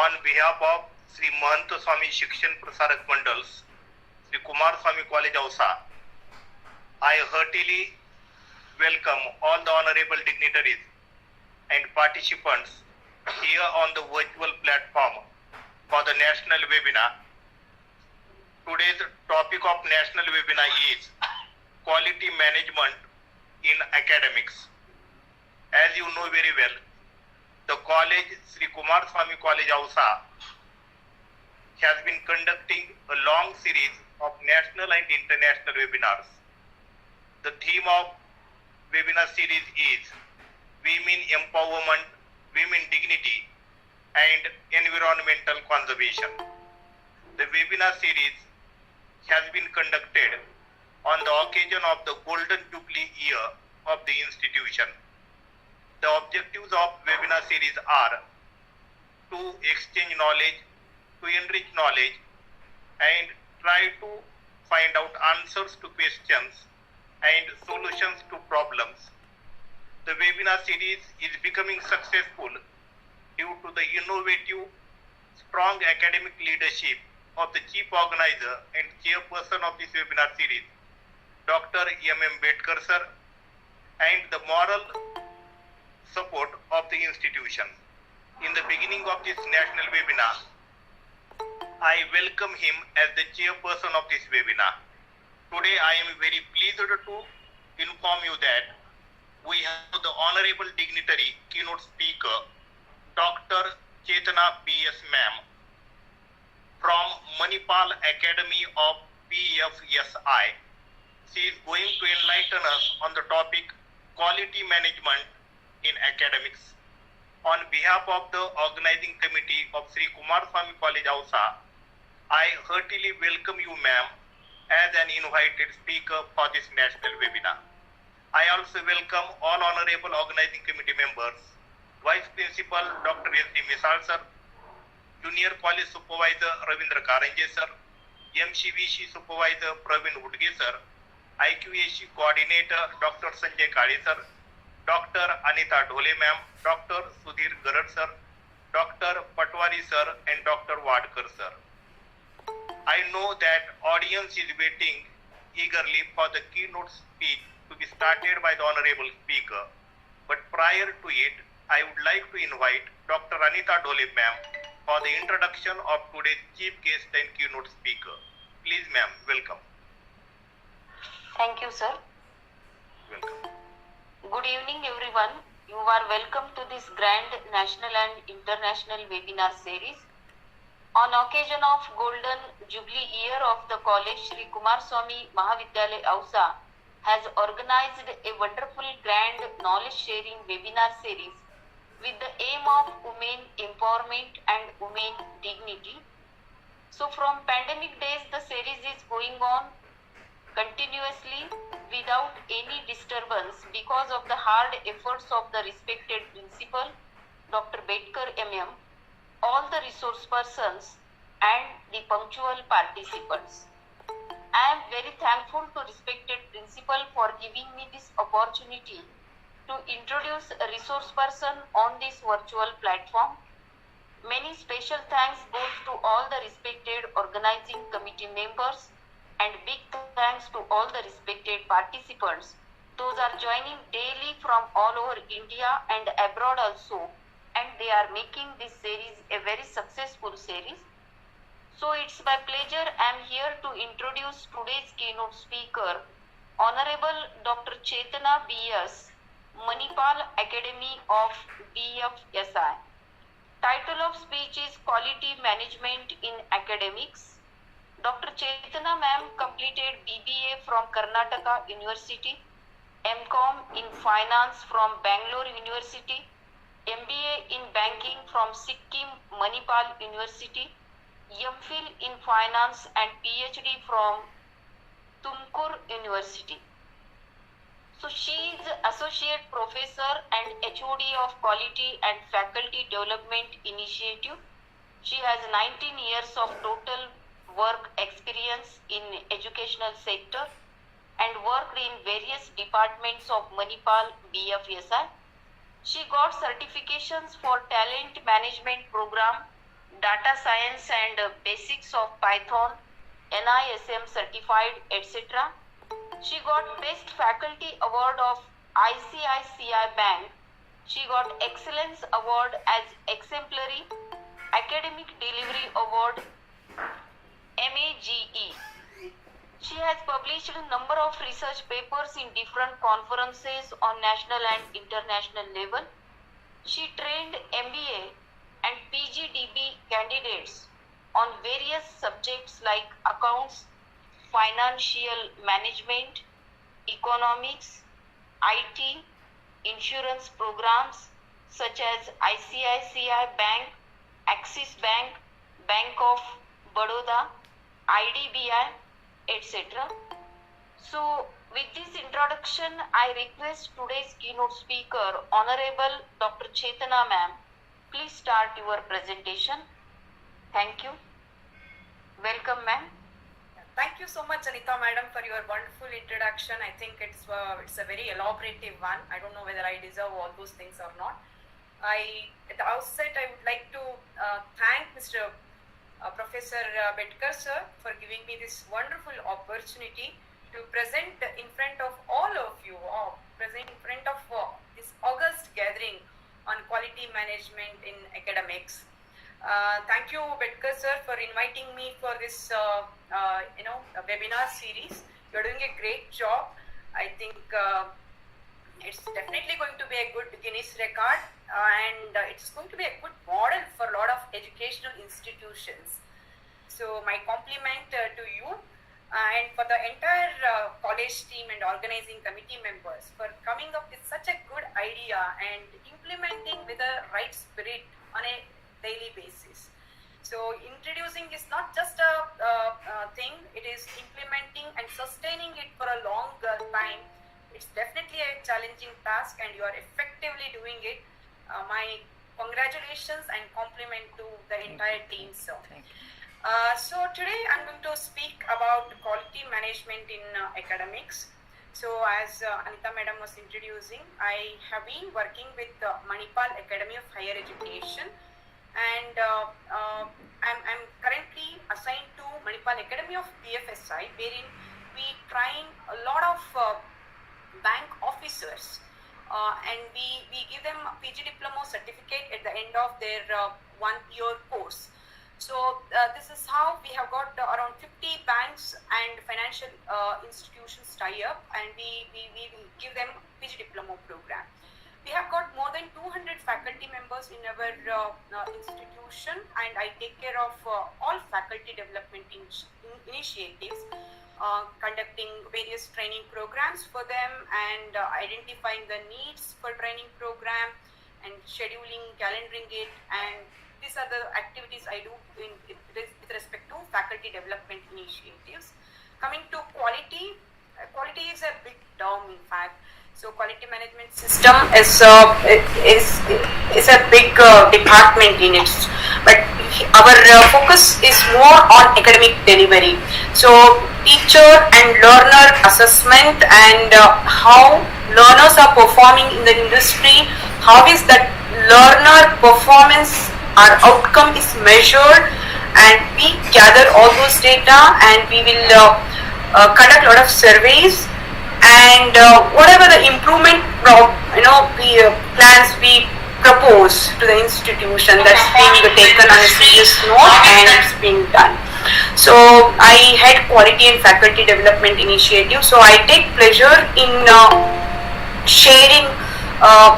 on behalf of Shri Mahavidyalaya Shikshan Prasarak Mandals, Shri Kumarswami College Ausa, I heartily welcome all the honorable dignitaries and participants here on the virtual platform for the national webinar. Today's topic of national webinar is quality management in academics. As you know very well, the college, Shri Kumarswami College Ausa, has been conducting a long series of national and international webinars. The theme of webinar series is Women Empowerment, Women Dignity and Environmental Conservation. The webinar series has been conducted on the occasion of the Golden Jubilee year of the institution. The objectives of webinar series are to exchange knowledge, to enrich knowledge, and try to find out answers to questions and solutions to problems. The webinar series is becoming successful due to the innovative, strong academic leadership of the chief organizer and chairperson of this webinar series, Dr. M.M. Bedkar sir, and the moral support of the institution. In the beginning of this national webinar, I welcome him as the chairperson of this webinar. Today I am very pleased to inform you that we have the honorable dignitary keynote speaker, Dr. Chetana B ma'am, from MANIPAL Academy of BFSI. She is going to enlighten us on the topic quality management in academics. On behalf of the organizing committee of Shri Kumarswami College Ausa, I heartily welcome you ma'am as an invited speaker for this national webinar. I also welcome all honorable organizing committee members, Vice Principal Dr. S.D. Misal sir, Junior College Supervisor Ravindra Karanje sir, MCVC Supervisor Praveen Udge sir, IQAC Coordinator Dr. Sanjay Kale sir, Dr. Anita Dhole ma'am, Dr. Sudhir Garad sir, Dr. Patwari sir and Dr. Wadkar sir. I know that audience is waiting eagerly for the keynote speech to be started by the honorable speaker. But prior to it, I would like to invite Dr. Anita Dhole ma'am for the introduction of today's chief guest and keynote speaker. Please ma'am, welcome. Thank you, sir. Welcome. Good evening, everyone. You are welcome to this grand national and international webinar series. On occasion of Golden Jubilee year of the college, Shri Kumarswami Mahavidyalaya Ausa has organized a wonderful grand knowledge sharing webinar series with the aim of women empowerment and women dignity. So from pandemic days, the series is going on continuously without any disturbance because of the hard efforts of the respected principal, Dr. Bedkar MM, all the resource persons and the punctual participants. I am very thankful to respected principal for giving me this opportunity to introduce a resource person on this virtual platform. Many special thanks goes to all the respected organizing committee members and big thanks to all the respected participants. Those are joining daily from all over India and abroad also, and they are making this series a very successful series. So it's my pleasure I am here to introduce today's keynote speaker, Honorable Dr. Chetana B, MANIPAL Academy of BFSI. Title of speech is Quality Management in Academics. Dr. Chetana ma'am completed BBA from Karnataka University, MCom in Finance from Bangalore University, MBA in Banking from Sikkim Manipal University, MPhil in Finance and PhD from Tumkur University. So she is Associate Professor and HOD of Quality and Faculty Development Initiative. She has 19 years of total work experience in educational sector and worked in various departments of MANIPAL BFSI. She got certifications for talent management program Data Science and Basics of Python, NISM certified, etc. She got Best Faculty Award of ICICI Bank. She got Excellence Award as Exemplary, Academic Delivery Award, MAGE. She has published a number of research papers in different conferences on national and international level. She trained MBA and PGDB candidates on various subjects like accounts, financial management, economics, IT, insurance programs such as ICICI Bank, Axis Bank, Bank of Baroda, IDBI, etc. So, with this introduction, I request today's keynote speaker, Honorable Dr. Chetana ma'am, please start your presentation. Thank you. Welcome, ma'am. Thank you so much, Anita madam, for your wonderful introduction. I think it's a very elaborative one. I don't know whether I deserve all those things or not. At the outset, I would like to thank Mr. Professor Bedkar sir for giving me this wonderful opportunity to present in front of all of you, present in front of this august gathering on quality management in academics. Thank you, Bedkar sir, for inviting me for this webinar series. You're doing a great job. I think it's definitely going to be a good Guinness record, and it's going to be a good model for a lot of educational institutions. So my compliment to you and for the entire college team and organizing committee members for coming up with such a good idea and implementing with the right spirit on a daily basis. So introducing is not just a thing, it is implementing and sustaining it for a long time. It's definitely a challenging task and you are effectively doing it. My congratulations and compliment to the entire team, sir. So today I'm going to speak about quality management in academics. So as Anita madam was introducing, I have been working with MANIPAL Academy of Higher Education, and I'm currently assigned to MANIPAL Academy of BFSI, wherein we train a lot of bank officers and we give them a PG diploma certificate at the end of their 1-year course. So this is how we have got around 50 banks and financial institutions tie up, and we give them PG diploma program. We have got more than 200 faculty members in our institution, and I take care of all faculty development initiatives, conducting various training programs for them and identifying the needs for training program and scheduling, calendaring it, and these are the activities I do with respect to faculty development initiatives. Coming to quality, quality is a big term in fact. So quality management system is a big department in it, but our focus is more on academic delivery. So teacher and learner assessment and how learners are performing in the industry, how is that learner performance, our outcome is measured, and we gather all those data and we will conduct a lot of surveys, and whatever the improvement plans we propose to the institution, that's being taken on a serious note and it's being done. So I head quality and faculty development initiative, so I take pleasure in sharing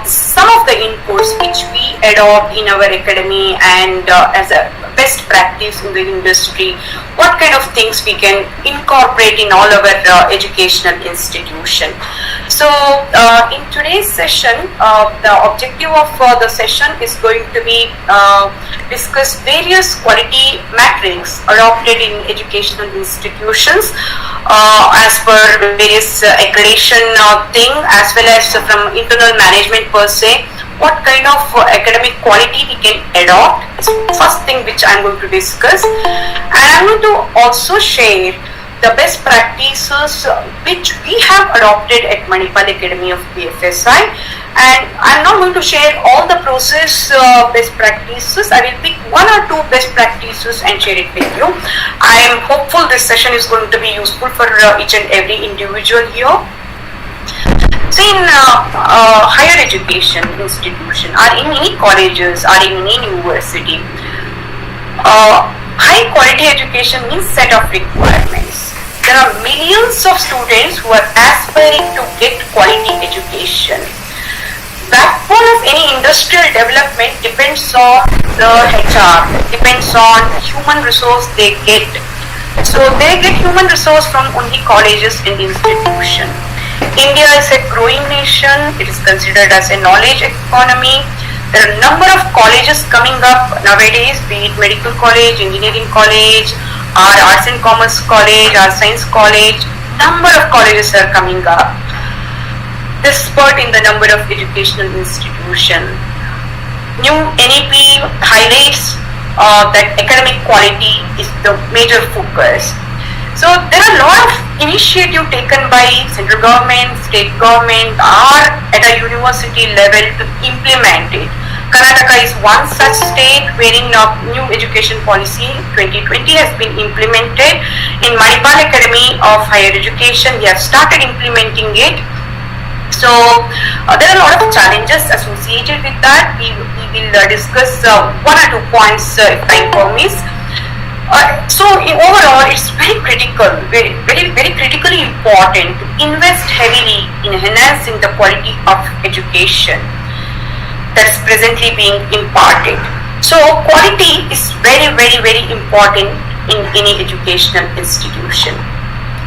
some of the inputs which we adopt in our academy and as a best practice in the industry, what kind of things we can incorporate in all our educational institution. So in today's session, the objective of the session is going to be discuss various quality metrics adopted in educational institutions as per various accreditation thing, as well as from internal management per se, what kind of academic quality we can adopt is the first thing which I am going to discuss, and I am going to also share the best practices which we have adopted at MANIPAL Academy of BFSI, And I'm not going to share all the process best practices. I will pick one or two best practices and share it with you. I am hopeful this session is going to be useful for each and every individual here. So in higher education institution or in any colleges or in any university, high quality education means set of requirements. There are millions of students who are aspiring to get quality education. Backbone of any industrial development depends on the HR, depends on human resource they get. So they get human resource from only colleges and institutions. India is a growing nation. It is considered as a knowledge economy. There are a number of colleges coming up nowadays, be it medical college, engineering college, or arts and commerce college, or science college. Number of colleges are coming up. This spurt in the number of educational institutions. New NEP highlights that academic quality is the major focus. So there are a lot of initiative taken by central government, state government, or at a university level to implement it. Karnataka is one such state wherein new education policy 2020 has been implemented. In MANIPAL Academy of Higher Education, we have started implementing it. So there are a lot of challenges associated with that. We will discuss one or two points if time permits. So overall, it's very critical, very critically important to invest heavily in enhancing the quality of education that's presently being imparted. So quality is very important in any educational institution.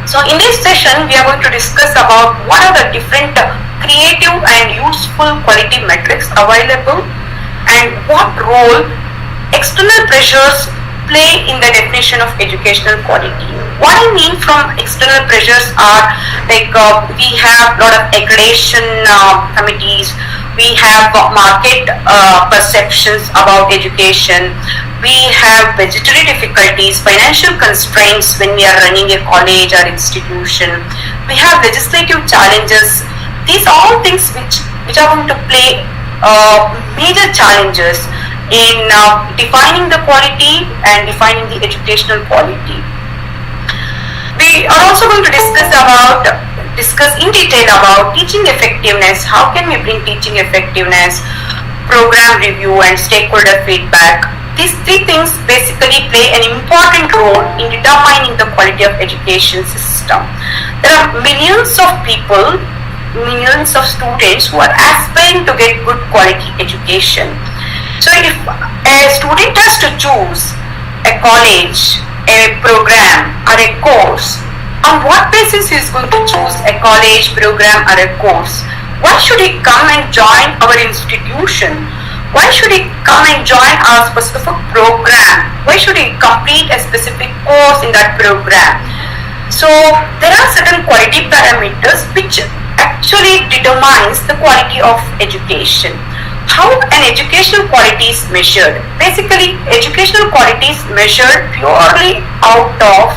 So in this session, we are going to discuss about what are the different creative and useful quality metrics available and what role external pressures play in the definition of educational quality. What I mean from external pressures are like we have a lot of accreditation committees, we have market perceptions about education, we have budgetary difficulties, financial constraints when we are running a college or institution, we have legislative challenges. These are all things which are going to play major challenges in defining the quality and defining the educational quality. We are also going to discuss in detail about teaching effectiveness. How can we bring teaching effectiveness, program review, and stakeholder feedback. These three things basically play an important role in determining the quality of education system. There are millions of people, millions of students who are aspiring to get good quality education. So if a student has to choose a college, a program, or a course, on what basis he is going to choose a college, program, or a course? Why should he come and join our institution? Why should he come and join our specific program? Why should he complete a specific course in that program? So there are certain quality parameters which actually determines the quality of education. How an educational quality is measured? Basically, educational quality is measured purely out of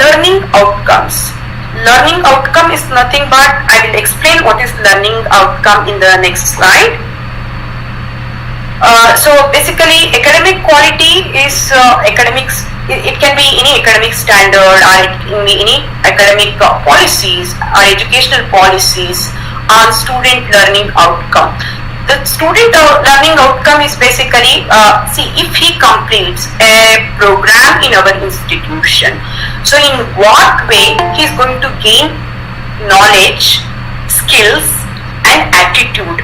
learning outcomes. Learning outcome is nothing but, I will explain what is learning outcome in the next slide. So basically, academic quality is academics. It can be any academic standard, or it can be any academic policies or educational policies on student learning outcome. The student learning outcome is basically, if he completes a program in our institution, so in what way he is going to gain knowledge, skills, and attitude,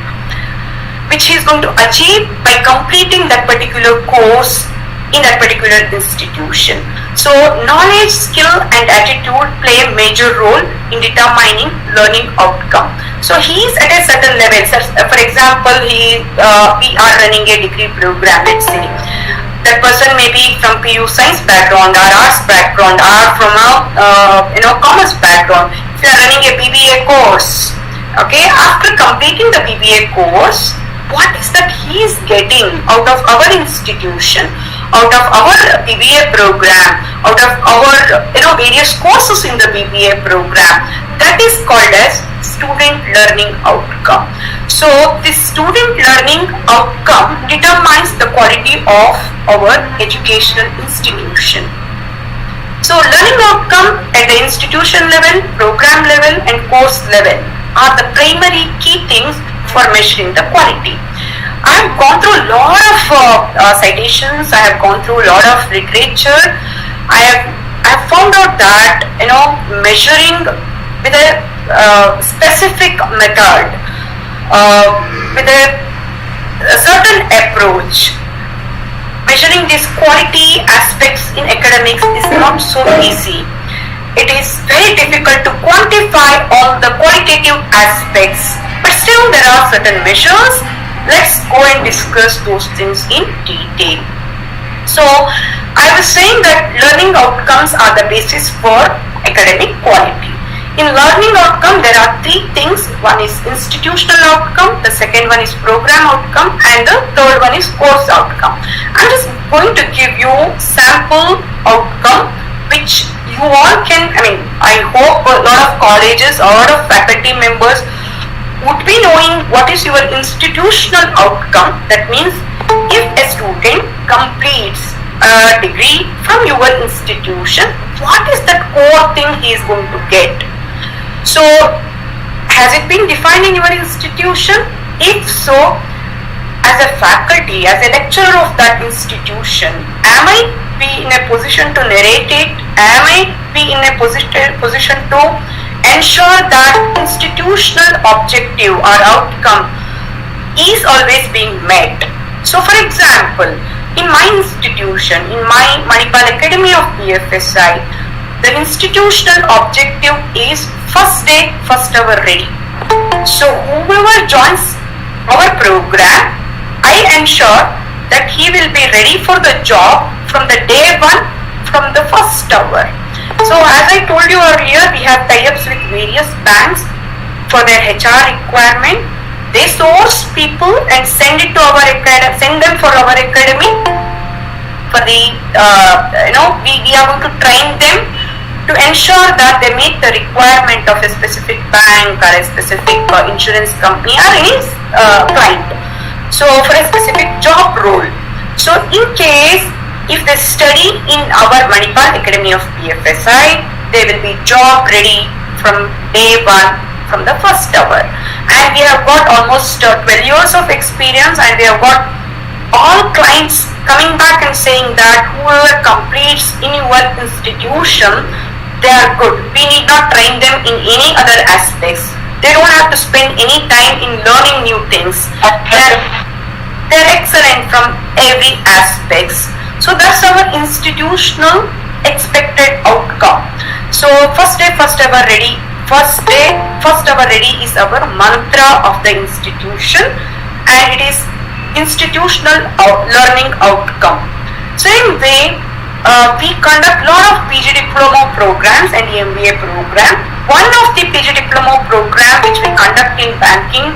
which he is going to achieve by completing that particular course in that particular institution. So knowledge, skill, and attitude play a major role in determining learning outcome. So he is at a certain level. For example, we are running a degree program, let's say. That person may be from PU science background or arts background or from a commerce background. If you are running a BBA course, okay, after completing the BBA course, what is that he is getting out of our institution? out of our BBA program, out of our various courses in the BBA program. That is called as student learning outcome. So this student learning outcome determines the quality of our educational institution. So learning outcome at the institution level, program level and course level are the primary key things for measuring the quality. I have gone through a lot of citations, I have gone through a lot of literature. I have found out that measuring with a specific method, with a certain approach, measuring these quality aspects in academics is not so easy. It is very difficult to quantify all the qualitative aspects, but still there are certain measures. Let's go and discuss those things in detail. So I was saying that learning outcomes are the basis for academic quality. In learning outcome, there are three things. One is institutional outcome, the second one is program outcome, and the third one is course outcome. I'm just going to give you sample outcome which you all can, I hope a lot of colleges, a lot of faculty members would be knowing what is your institutional outcome. That means if a student completes a degree from your institution, what is that core thing he is going to get? So, has it been defined in your institution? If so, as a faculty, as a lecturer of that institution, am I be in a position to narrate it? Am I be in a position to ensure that institutional objective or outcome is always being met? So, for example, in my institution, in my Manipal Academy of BFSI, the institutional objective is first day, first hour ready. So whoever joins our program, I ensure that he will be ready for the job from the day one, from the first hour. So as I told you earlier, we have tie-ups with various banks for their HR requirement. They source people and send it to our academy, send them for our academy. For the we are going to train them to ensure that they meet the requirement of a specific bank or a specific insurance company or any client. So for a specific job role. So in case if they study in our Manipal Academy of BFSI, they will be job ready from day one, from the first hour. And we have got almost 12 years of experience, and we have got all clients coming back and saying that whoever completes in your institution, they are good. We need not train them in any other aspects. They don't have to spend any time in learning new things. They're excellent from every aspects. So that's our institutional expected outcome. So first day, first hour ready. First day, first hour ready is our mantra of the institution, and it is institutional learning outcome. Same way, we conduct a lot of PG Diploma programs and MBA program. One of the PG Diploma program which we conduct in banking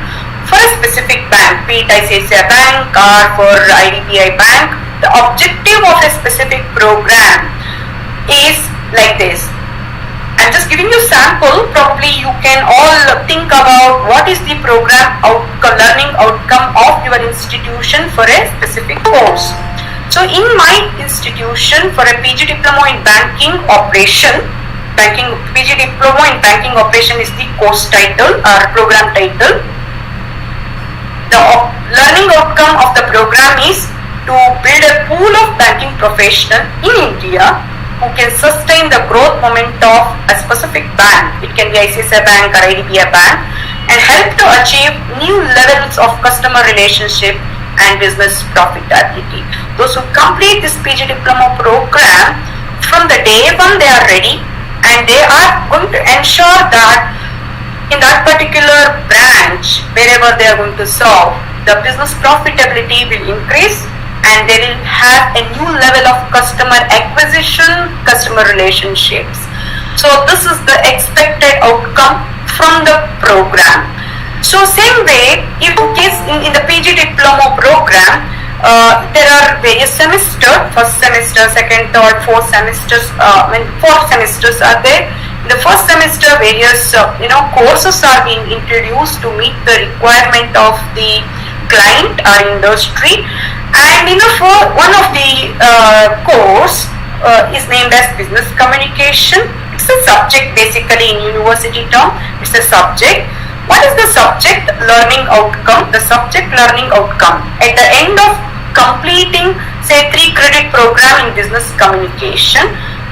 for a specific bank, be it ICICI Bank or for IDBI Bank, the objective of a specific program is like this. I'm just giving you sample. Probably you can all think about what is the program outcome, learning outcome of your institution for a specific course. So in my institution, for a PG Diploma in Banking Operation, PG Diploma in Banking Operation is the course title or program title. The learning outcome of the program is to build a pool of banking professionals in India who can sustain the growth momentum of a specific bank. It can be ICICI Bank or IDBI Bank, and help to achieve new levels of customer relationship and business profitability. Those who complete this PG Diploma program, from the day one they are ready, and they are going to ensure that in that particular branch, wherever they are going to serve, the business profitability will increase, and they will have a new level of customer acquisition, customer relationships. So this is the expected outcome from the program. So same way, if in the PG Diploma program, there are various semesters. first semester, second, third, fourth semesters, fourth semesters are there. In the first semester, various courses are being introduced to meet the requirement of the client or industry. And one of the course is named as business communication. It's a subject basically in university term. It's a subject. What is the subject learning outcome? The subject learning outcome at the end of completing say 3-credit program in business communication,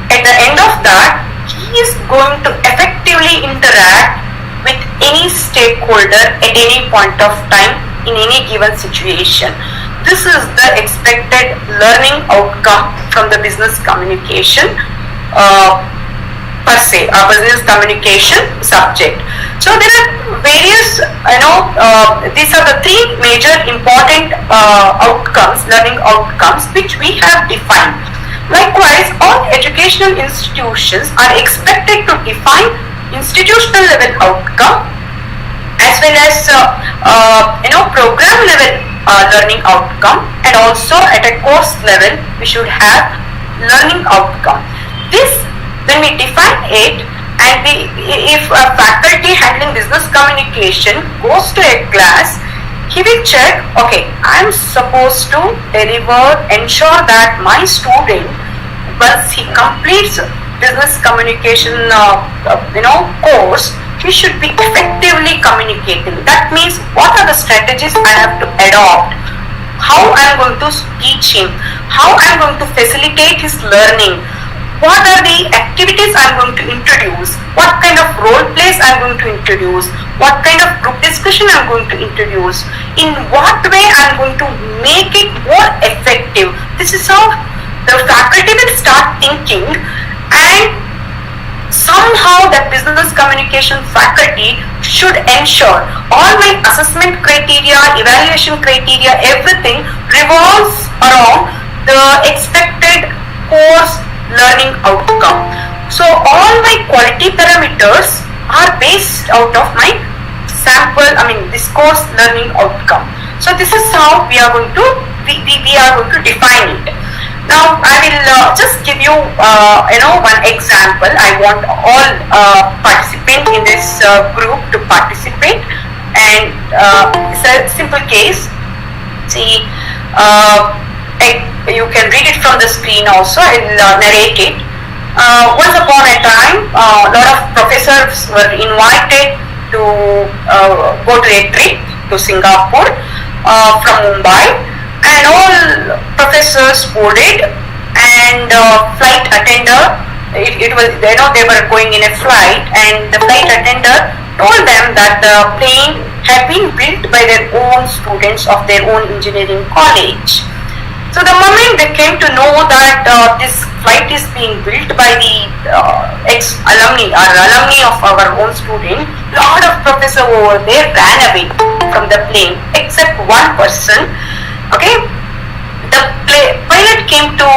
at the end of that he is going to effectively interact with any stakeholder at any point of time in any given situation. This is the expected learning outcome from the business communication per se, a business communication subject. So there are various, these are the 3 major important outcomes, learning outcomes, which we have defined. Likewise, all educational institutions are expected to define institutional level outcome as well as program level learning outcome, and also at a course level we should have learning outcome. This, when we define it, and if a faculty handling business communication goes to a class, he will check, okay, I am supposed to ensure that my student, once he completes business communication course, he should be effectively communicating. That means what are the strategies I have to adopt, how I am going to teach him, how I am going to facilitate his learning, what are the activities I am going to introduce, what kind of role plays I am going to introduce, what kind of group discussion I am going to introduce, in what way I am going to make it more effective. This is how the faculty will start thinking, and somehow the business communication faculty should ensure all my assessment criteria, evaluation criteria, everything revolves around the expected course learning outcome. So all my quality parameters are based out of my this course learning outcome. So this is how we are going to define it. Now I will just give you one example. I want all participants in this group to participate, and it's a simple case. See, you can read it from the screen also. I will narrate it. Once upon a time, a lot of professors were invited to go to a trip to Singapore from Mumbai, and all professors boarded, and flight attendant, it was, they were going in a flight, and the flight attendant told them that the plane had been built by their own students of their own engineering college. So the moment they came to know that this flight is being built by the ex-alumni or alumni of our own student, a lot of professors over there ran away from the plane except one person. Okay, the pilot came to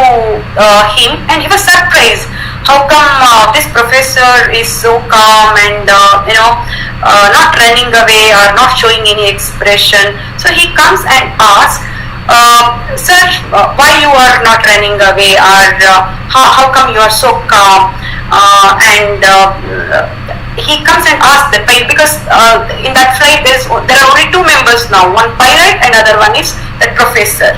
him, and he was surprised. How come this professor is so calm and not running away or not showing any expression? So he comes and asks, sir, why you are not running away, or how come you are so calm? He comes and asks the pilot, because in that flight there are only 2 members now, one pilot and other one is the professor.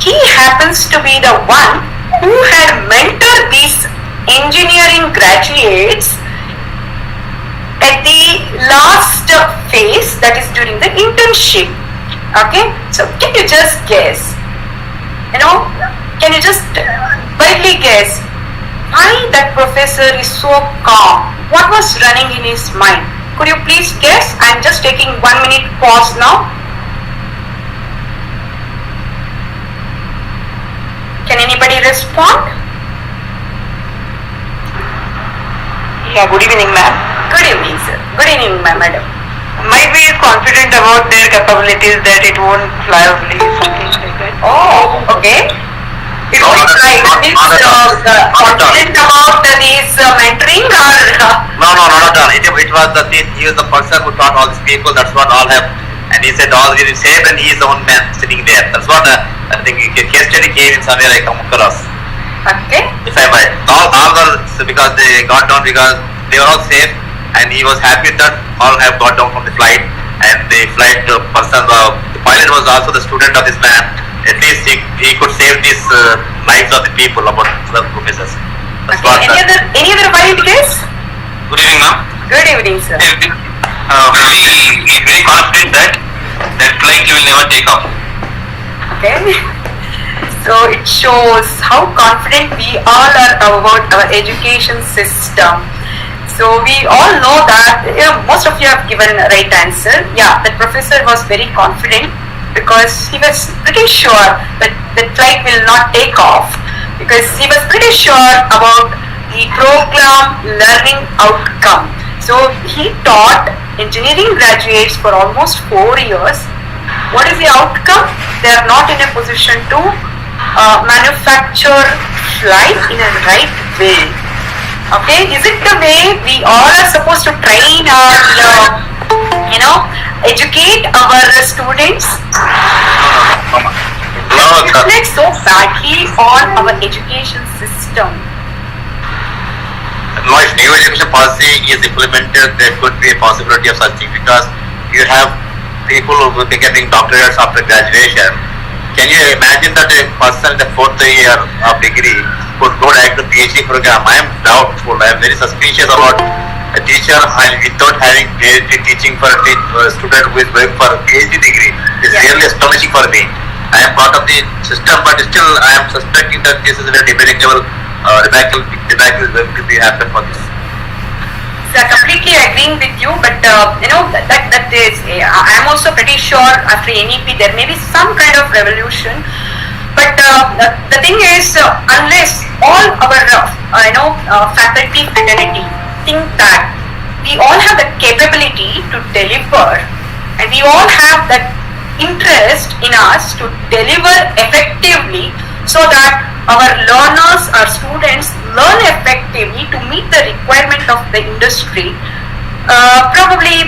He happens to be the one who had mentored these engineering graduates at the last phase, that is during the internship. Okay, so can you just guess? Can you just widely guess why that professor is so calm? What was running in his mind? Could you please guess? I am just taking 1 minute pause now. Can anybody respond? Yeah, good evening, ma'am. Good evening, sir. Good evening, madam. Might be confident about their capabilities that it won't fly off least, things like that. Oh, okay. It was like confident about these mentoring, or No, not at all. It was he was the person who taught all these people. That's what all have and he said all will be safe, and he is the one man sitting there. That's what I think a case study came in somewhere I come across. Okay. If I might, all were because they got down because they were all safe, and he was happy that all have got down from the flight, and the flight person, the pilot was also the student of this man. At least he could save these lives of the people about the professors. That's what. Any other wild guess? Good evening, ma'am. Good evening, sir. He is very confident that flight will never take off. Okay. So it shows how confident we all are about our education system. So we all know that, most of you have given a right answer. Yeah, the professor was very confident because he was pretty sure that the flight will not take off, because he was pretty sure about the program learning outcome. So he taught engineering graduates for almost 4 years. What is the outcome? They are not in a position to manufacture flight in a right way. Okay, is it the way we all are supposed to train our, educate our students? It reflects so badly on our education system. No, if new education policy is implemented, there could be a possibility of such thing, because you have people who will be getting doctorates after graduation. Can you imagine that a person in the 4th year of degree could go direct to PhD program? I am doubtful. I am very suspicious about a teacher and without having PhD teaching for a student who is going for a PhD degree. It's really astonishing for me. I am part of the system, but still I am suspecting that this is a very debatable debacle is going to be happen for this. So I'm completely agreeing with you, but that is, I am also pretty sure after NEP there may be some kind of revolution. But the thing is, unless all our faculty fraternity think that we all have the capability to deliver, and we all have that interest in us to deliver effectively, so that our learners, our students learn effectively to meet the requirement of the industry, probably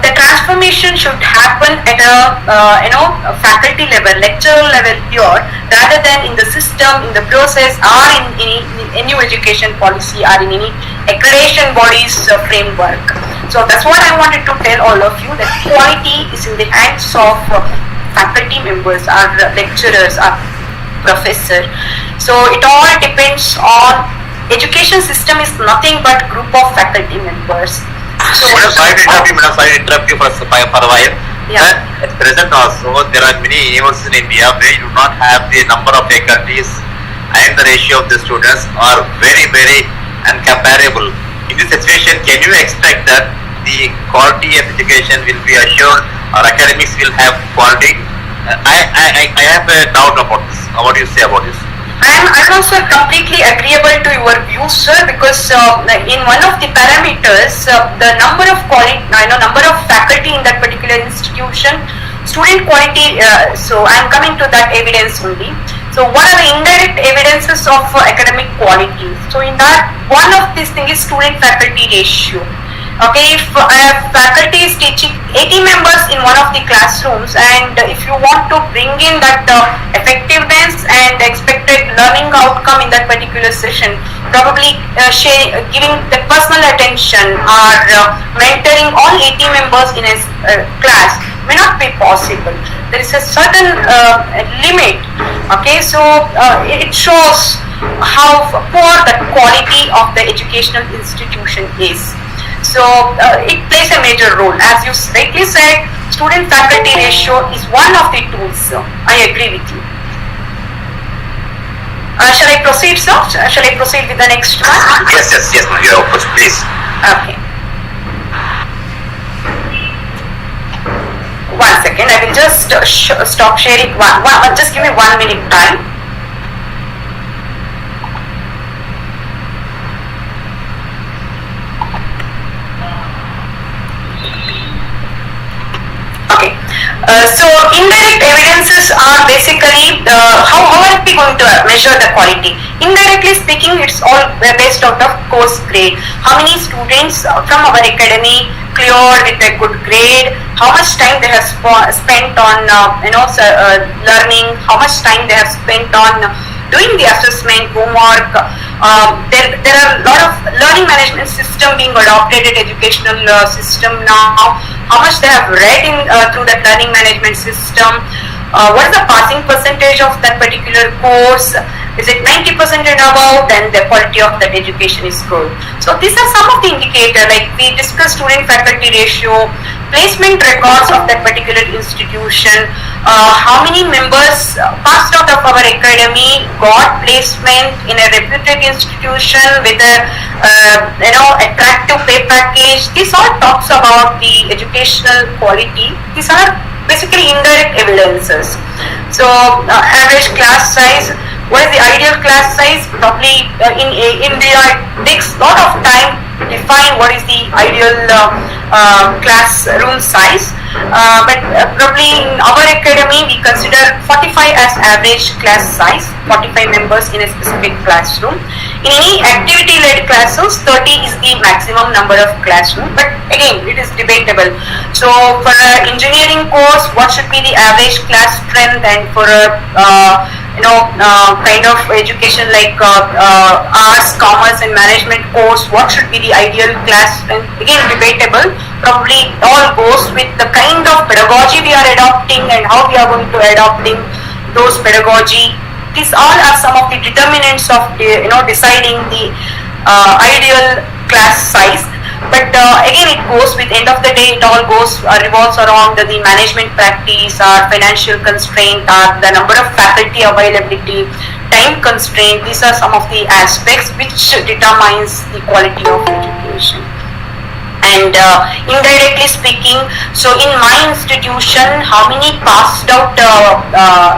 the transformation should happen at a faculty level, lecturer level here, rather than in the system, in the process, or in any education policy, or in any accreditation bodies framework. So that's what I wanted to tell all of you, that quality is in the hands of faculty members, our lecturers, our professor. So it all depends on, education system is nothing but group of faculty members. So Sorry to interrupt you for a while. Yeah. At present also, there are many universities in India where you do not have the number of faculties, and the ratio of the students are very, very incomparable. In this situation, can you expect that the quality of education will be assured, or academics will have quality? I have a doubt about this. What do you say about this? I'm also completely agreeable to your views, sir, because in one of the parameters, the number of faculty in that particular institution, student quality, so I'm coming to that evidence only. So what are the indirect evidences of academic quality? So in that, one of these things is student faculty ratio. Okay, if faculty is teaching 80 members in one of the classrooms, and if you want to bring in that effectiveness and expected learning outcome in that particular session, probably giving the personal attention or mentoring all 80 members in a class may not be possible. There is a certain limit. Okay, so it shows how poor the quality of the educational institution is. So it plays a major role. As you rightly said, student faculty ratio is one of the tools. I agree with you. Shall I proceed, sir? Shall I proceed with the next one? Yes, ma'am. Your output, please. Okay. 1 second. I will just stop sharing. Just give me 1 minute time. Okay. So indirect evidences are basically how are we going to measure the quality? Indirectly speaking, it's all based out of course grade. How many students from our academy cleared with a good grade, how much time they have spent on learning, how much time they have spent on doing the assessment, homework. There are a lot of learning management system being adopted in educational system now. How much they have read in through that learning management system. What is the passing percentage of that particular course? Is it 90% and above? Then the quality of that education is good. So these are some of the indicators, like we discussed student-faculty ratio, placement records of that particular institution, how many members passed out of our academy got placement in a reputed institution with a attractive pay package. This all talks about the educational quality. These are basically indirect evidences. So average class size. What is the ideal class size? Probably in India it takes a lot of time to define what is the ideal classroom size. But probably in our academy we consider 45 as average class size, 45 members in a specific classroom. In any activity-led classes, 30 is the maximum number of classroom. But again, it is debatable. So for an engineering course, what should be the average class strength, and for a kind of education like arts, commerce and management course, what should be the ideal class strength? Again, debatable. Probably all goes with the kind of pedagogy we are adopting and how we are going to adopting those pedagogy. These all are some of the determinants of deciding the ideal class size. But again, it goes with end of the day, it all goes revolves around the management practice, our financial constraint, the number of faculty availability, time constraint. These are some of the aspects which determines the quality of education. And indirectly speaking, so in my institution, how many passed out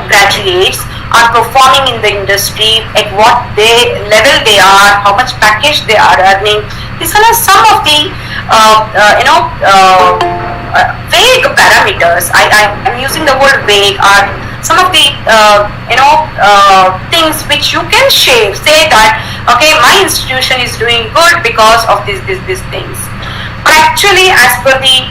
graduates are performing in the industry, at what level they are, how much package they are earning. These are some of the vague parameters. I'm using the word vague, are some of the things which you can say that okay, my institution is doing good because of these things. But actually, as per the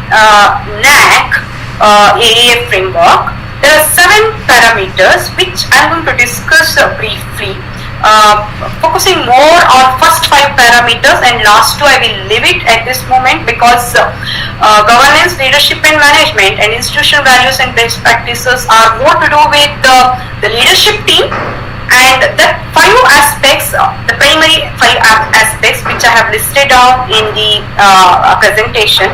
NAC AAF framework, there are 7 parameters which I'm going to discuss briefly, focusing more on first 5 parameters, and last 2 I will leave it at this moment, because governance, leadership and management and institutional values and best practices are more to do with the leadership team, and the 5 aspects, the primary 5 aspects which I have listed down in the presentation,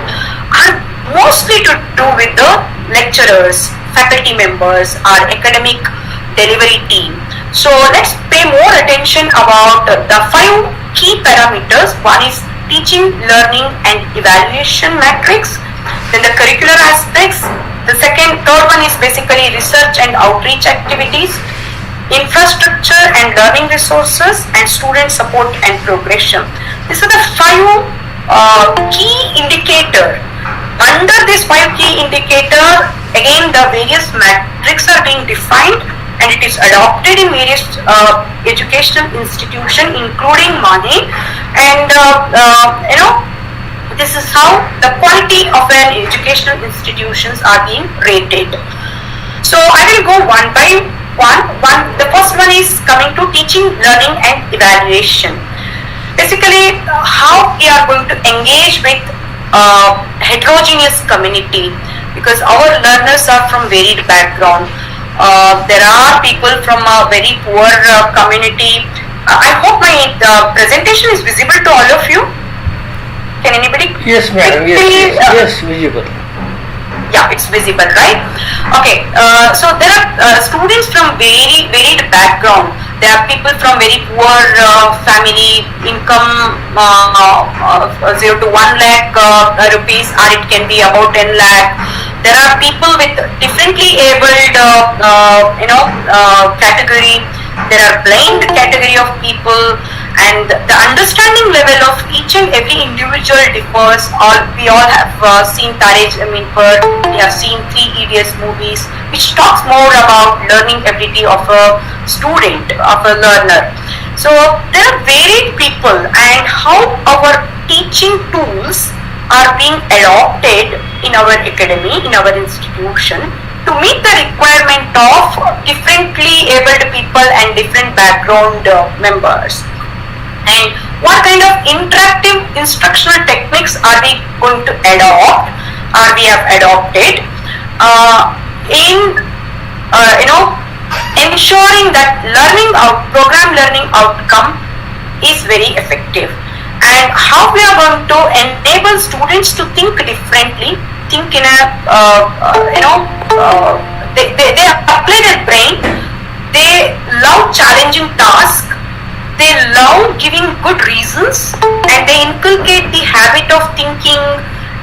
are mostly to do with the lecturers, faculty members, our academic delivery team. So let's pay more attention about the 5 key parameters. One is teaching, learning and evaluation matrix, then the curricular aspects. The third one is basically research and outreach activities, infrastructure and learning resources, and student support and progression. These are the 5 key indicators. Under this 5 key indicator, again the various matrices are being defined, and it is adopted in various educational institutions including MANI, and this is how the quality of an educational institutions are being rated. So I will go one by one. The first one is coming to teaching, learning and evaluation. Basically, how we are going to engage with heterogeneous community, because our learners are from varied background. There are people from a very poor community. I hope my presentation is visible to all of you. Can anybody? Yes, madam. Yes, visible. Yeah, it's visible, right? Okay. So there are students from very varied background. There are people from very poor family, income 0 to 1 lakh rupees, or it can be about 10 lakh. There are people with differently abled category. There are blind category of people, and the understanding level of each and every individual differs. We all have seen Tare Zameen Par, we have seen 3 EDS movies, which talks more about learning ability of a student, of a learner. So there are varied people, and how our teaching tools are being adopted in our academy, in our institution, to meet the requirement of differently abled people and different background members? And what kind of interactive instructional techniques are we going to adopt, or we have adopted in ensuring that program learning outcome is very effective, and how we are going to enable students to think differently, think in a they apply their brain, they love challenging tasks, they love giving good reasons, and they inculcate the habit of thinking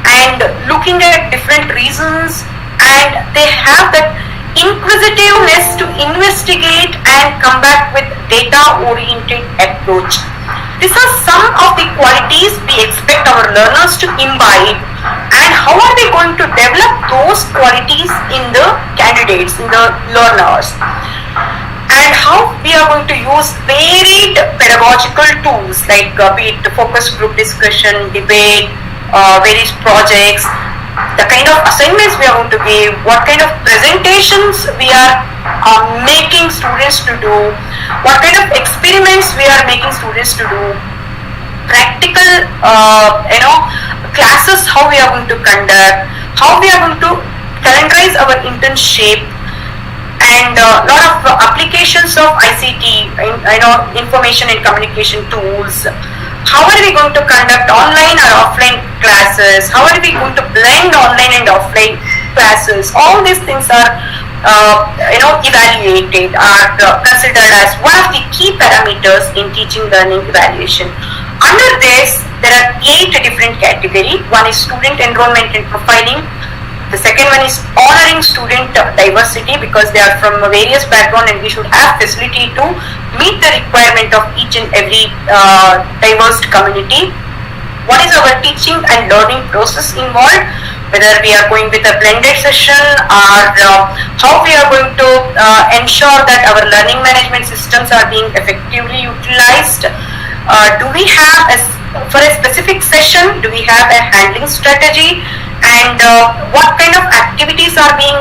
and looking at different reasons, and they have that inquisitiveness to investigate and come back with data-oriented approach. These are some of the qualities we expect our learners to imbibe, and how are we going to develop those qualities in the candidates, in the learners, and how we are going to use varied pedagogical tools like be it focus group discussion, debate, various projects, the kind of assignments we are going to give, what kind of presentations we are making students to do, what kind of experiments we are making students to do, practical classes how we are going to conduct, how we are going to calendarize our internship, and a lot of applications of ICT, information and communication tools. How are we going to conduct online or offline classes? How are we going to blend online and offline classes? All these things are evaluated, are considered as one of the key parameters in teaching learning evaluation. Under this, there are 8 different categories. One is student enrollment and profiling. The second one is honoring student diversity, because they are from various background and we should have facility to meet the requirement of each and every diverse community. What is our teaching and learning process involved, whether we are going with a blended session, or how we are going to ensure that our learning management systems are being effectively utilized. Do we have for a specific session, do we have a handling strategy, and what kind of activities are being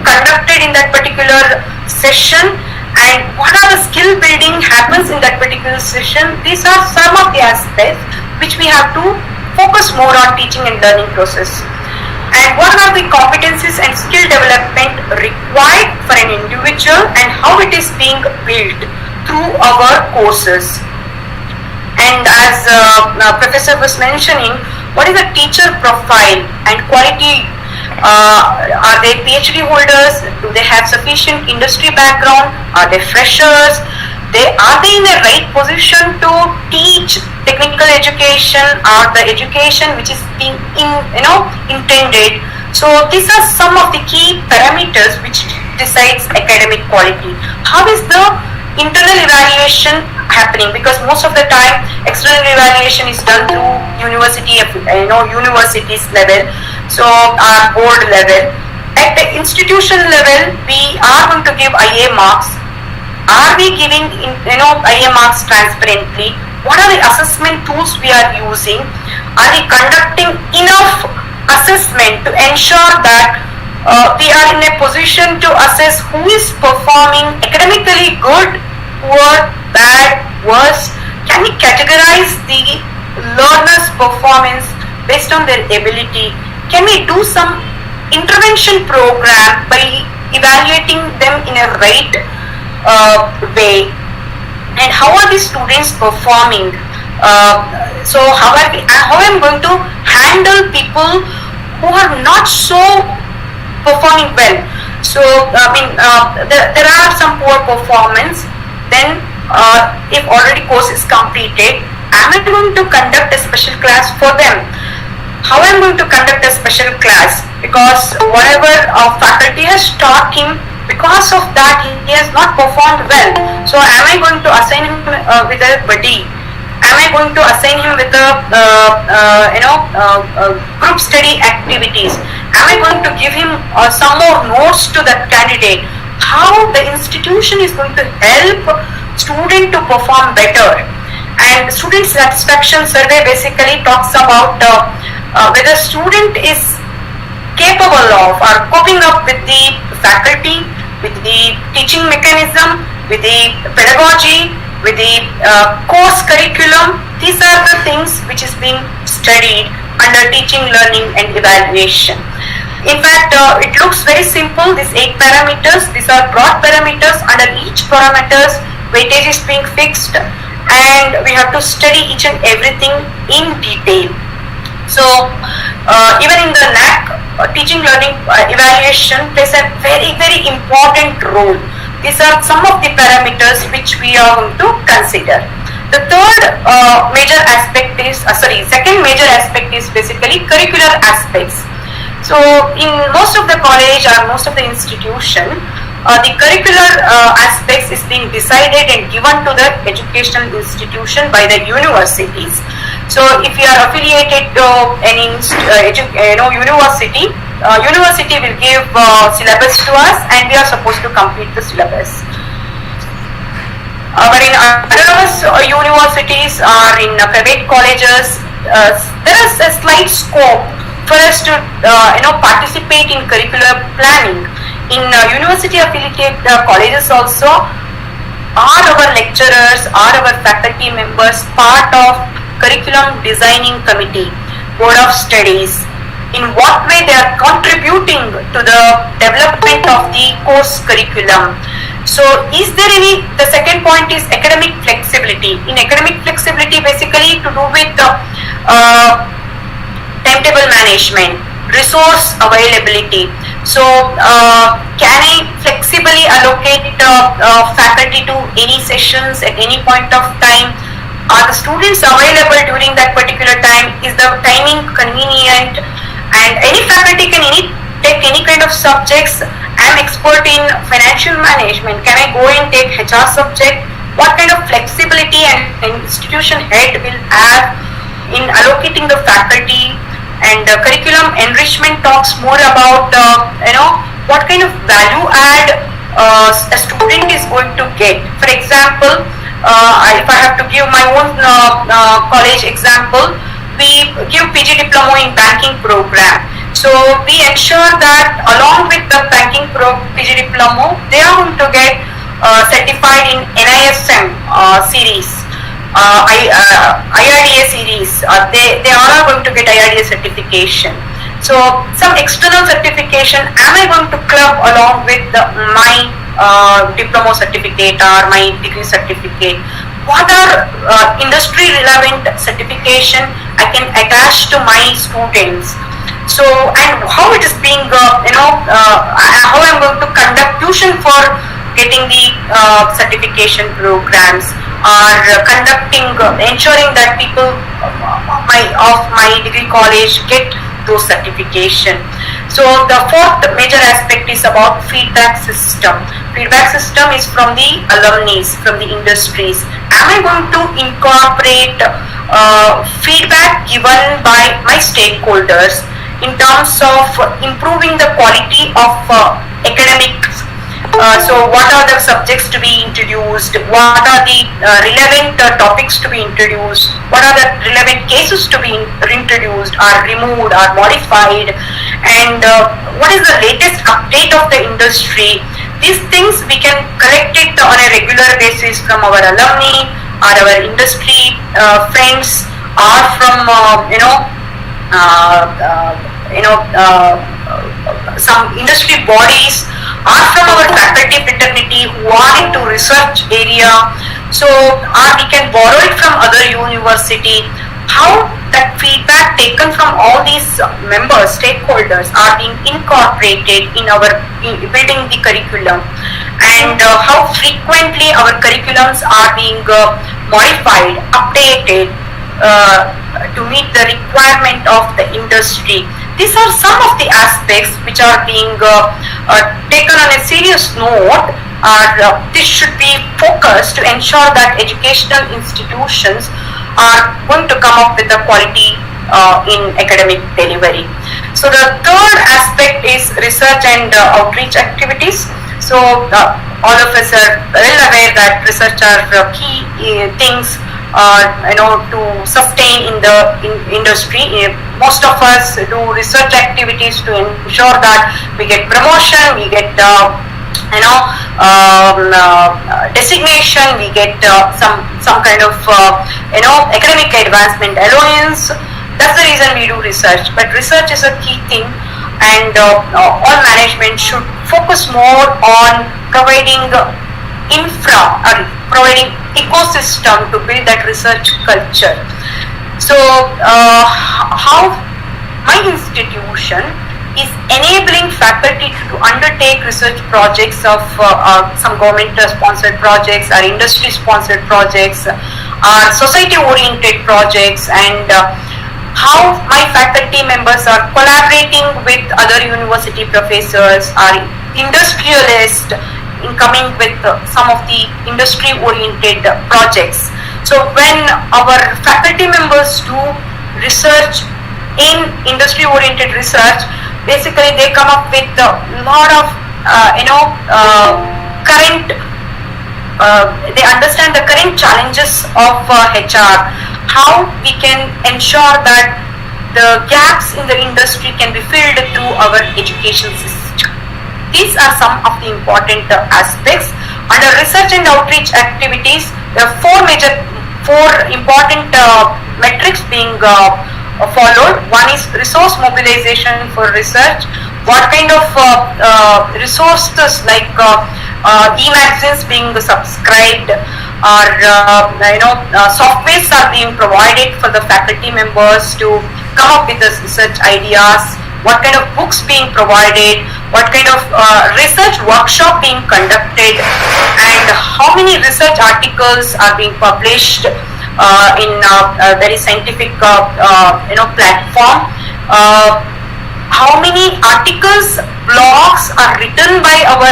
conducted in that particular session, and what are the skill building happens in that particular session? These are some of the aspects which we have to focus more on teaching and learning process. And what are the competencies and skill development required for an individual, and how it is being built through our courses. And as Professor was mentioning, what is the teacher profile and quality? Are they PhD holders? Do they have sufficient industry background? Are they freshers? Are they in the right position to teach technical education, or the education which is being intended? So these are some of the key parameters which decides academic quality. How is the internal evaluation happening? Because most of the time external evaluation is done through universities level, so our board level. At the institution level, we are going to give IA marks. Are we giving IA marks transparently? What are the assessment tools we are using? Are we conducting enough assessment to ensure that we are in a position to assess who is performing academically good, poor, bad, worse? Can we categorize the learners' performance based on their ability? Can we do some intervention program by evaluating them in a right way? And how are the students performing? So how am I going to handle people who are not so performing well? So there are some poor performance. Then if already course is completed, am I going to conduct a special class for them? How am I going to conduct a special class? Because whatever faculty has taught him, because of that he has not performed well. So am I going to assign him with a buddy? Am I going to assign him with group study activities? Am I going to give him some more notes to that candidate? How the institution is going to help student to perform better? And student satisfaction survey basically talks about whether student is capable of or coping up with the faculty, with the teaching mechanism, with the pedagogy, with the course curriculum. These are the things which is being studied under teaching, learning and evaluation. In fact, it looks very simple. These 8 parameters, these are broad parameters. Under each parameters, weightage is being fixed, and we have to study each and everything in detail. So, even in the NAC, teaching, learning, evaluation plays a very, very important role. These are some of the parameters which we are going to consider. The second major aspect is basically curricular aspects. So in most of the college or most of the institution, the curricular aspects is being decided and given to the educational institution by the universities. So if you are affiliated to any university, university will give syllabus to us and we are supposed to complete the syllabus. But in autonomous universities or in private colleges, there is a slight scope for us to participate in curricular planning. In university affiliated colleges also, are our lecturers, are our faculty members part of curriculum designing committee, board of studies? In what way they are contributing to the development of the course curriculum? So is there any, the second point is academic flexibility. In academic flexibility, basically to do with timetable management, resource availability. So can I flexibly allocate faculty to any sessions at any point of time? Are the students available during that particular time? Is the timing convenient? And any faculty can take any kind of subjects. I am expert in financial management. Can I go and take HR subject? What kind of flexibility an institution head will have in allocating the faculty? And curriculum enrichment talks more about what kind of value add a student is going to get. For example, if I have to give my own college example, we give PG Diploma in banking program. So we ensure that along with the banking PG Diploma, they are going to get certified in NISM series. IRDA series, they all are going to get IRDA certification. So some external certification am I going to club along with my diploma certificate or my degree certificate? What are industry relevant certification I can attach to my students? So, and how it is being, how I am going to conduct tuition for getting the certification programs, or ensuring that people of my degree college get those certification. So the fourth major aspect is about feedback system. Feedback system is from the alumni, from the industries. Am I going to incorporate feedback given by my stakeholders in terms of improving the quality of academics? So what are the subjects to be introduced? What are the relevant topics to be introduced? What are the relevant cases to be introduced or removed or modified? And what is the latest update of the industry? These things we can collect it on a regular basis from our alumni or our industry friends, or from some industry bodies, or from our faculty fraternity who are into research area. So we can borrow it from other university. How that feedback taken from all these members, stakeholders, are being incorporated in building the curriculum, and how frequently our curriculums are being modified, updated to meet the requirement of the industry. These are some of the aspects which are being taken on a serious note, this should be focused to ensure that educational institutions are going to come up with the quality in academic delivery. So the third aspect is research and outreach activities. So all of us are well aware that research are key things to sustain in the industry, most of us do research activities to ensure that we get promotion, we get designation, we get some kind of academic advancement allowance. That's the reason we do research. But research is a key thing, and all management should focus more on providing infra or providing ecosystem to build that research culture. So how my institution is enabling faculty to undertake research projects of some government sponsored projects, or industry sponsored projects, or society oriented projects, and how my faculty members are collaborating with other university professors or industrialists in coming with some of the industry oriented projects. So when our faculty members do research in industry oriented research, basically they come up with a lot of current they understand the current challenges of HR, how we can ensure that the gaps in the industry can be filled through our education system. These are some of the important aspects. Under research and outreach activities, there are four important metrics being followed. One is resource mobilization for research. What kind of resources like e-magazines being subscribed, or softwares are being provided for the faculty members to come up with the research ideas. What kind of books being provided, what kind of research workshop being conducted, and how many research articles are being published in a very scientific platform. How many articles, blogs are written by our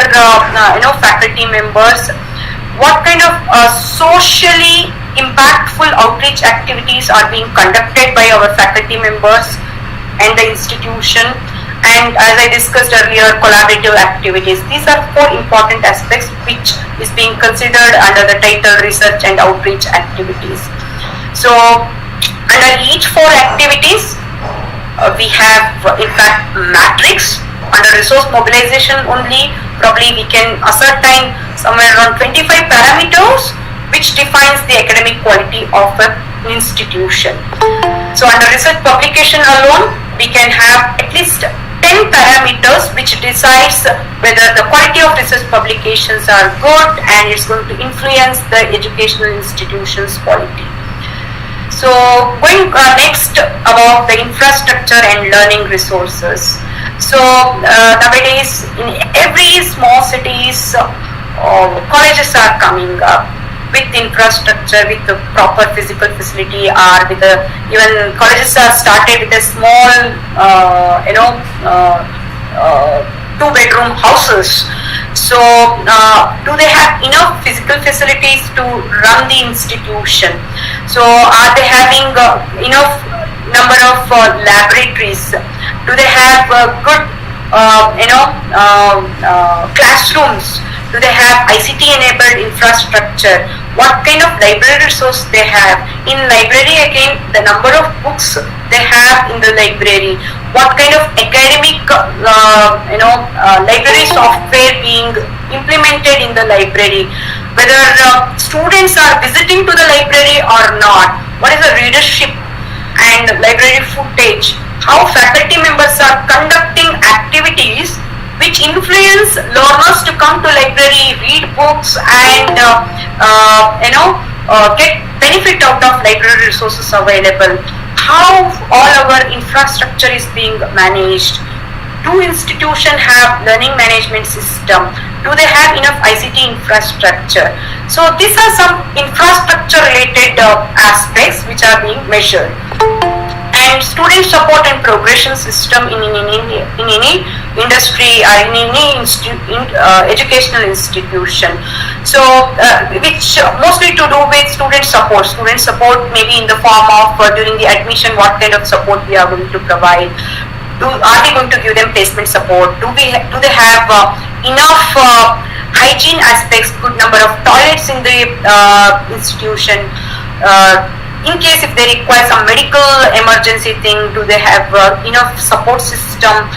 faculty members. What kind of socially impactful outreach activities are being conducted by our faculty members and the institution, and as I discussed earlier, collaborative activities. These are four important aspects which is being considered under the title research and outreach activities. So under each four activities we have in fact matrix. Under resource mobilization only, probably we can ascertain somewhere around 25 parameters which defines the academic quality of an institution. So under research publication alone, we can have at least 10 parameters which decides whether the quality of research publications are good, and it's going to influence the educational institution's quality. So going next about the infrastructure and learning resources. So nowadays in every small cities, colleges are coming up with infrastructure, with the proper physical facility, or with the even colleges are started with a small two-bedroom houses. So do they have enough physical facilities to run the institution? So are they having enough number of laboratories? Do they have good classrooms? Do they have ICT enabled infrastructure? What kind of library resource they have? In library, again, the number of books they have in the library. What kind of academic library software being implemented in the library? Whether students are visiting to the library or not? What is the readership and library footage? How faculty members are conducting activities which influence learners to come to library, read books, and get benefit out of library resources available. How all our infrastructure is being managed. Do institutions have learning management system? Do they have enough ICT infrastructure? So these are some infrastructure related aspects which are being measured. And student support and progression system in any industry or in any educational institution. So which mostly to do with student support. Student support maybe in the form of during the admission, what kind of support we are going to provide. Are we going to give them placement support? Do they have enough hygiene aspects, good number of toilets in the institution? In case if they require some medical emergency thing, do they have enough support system?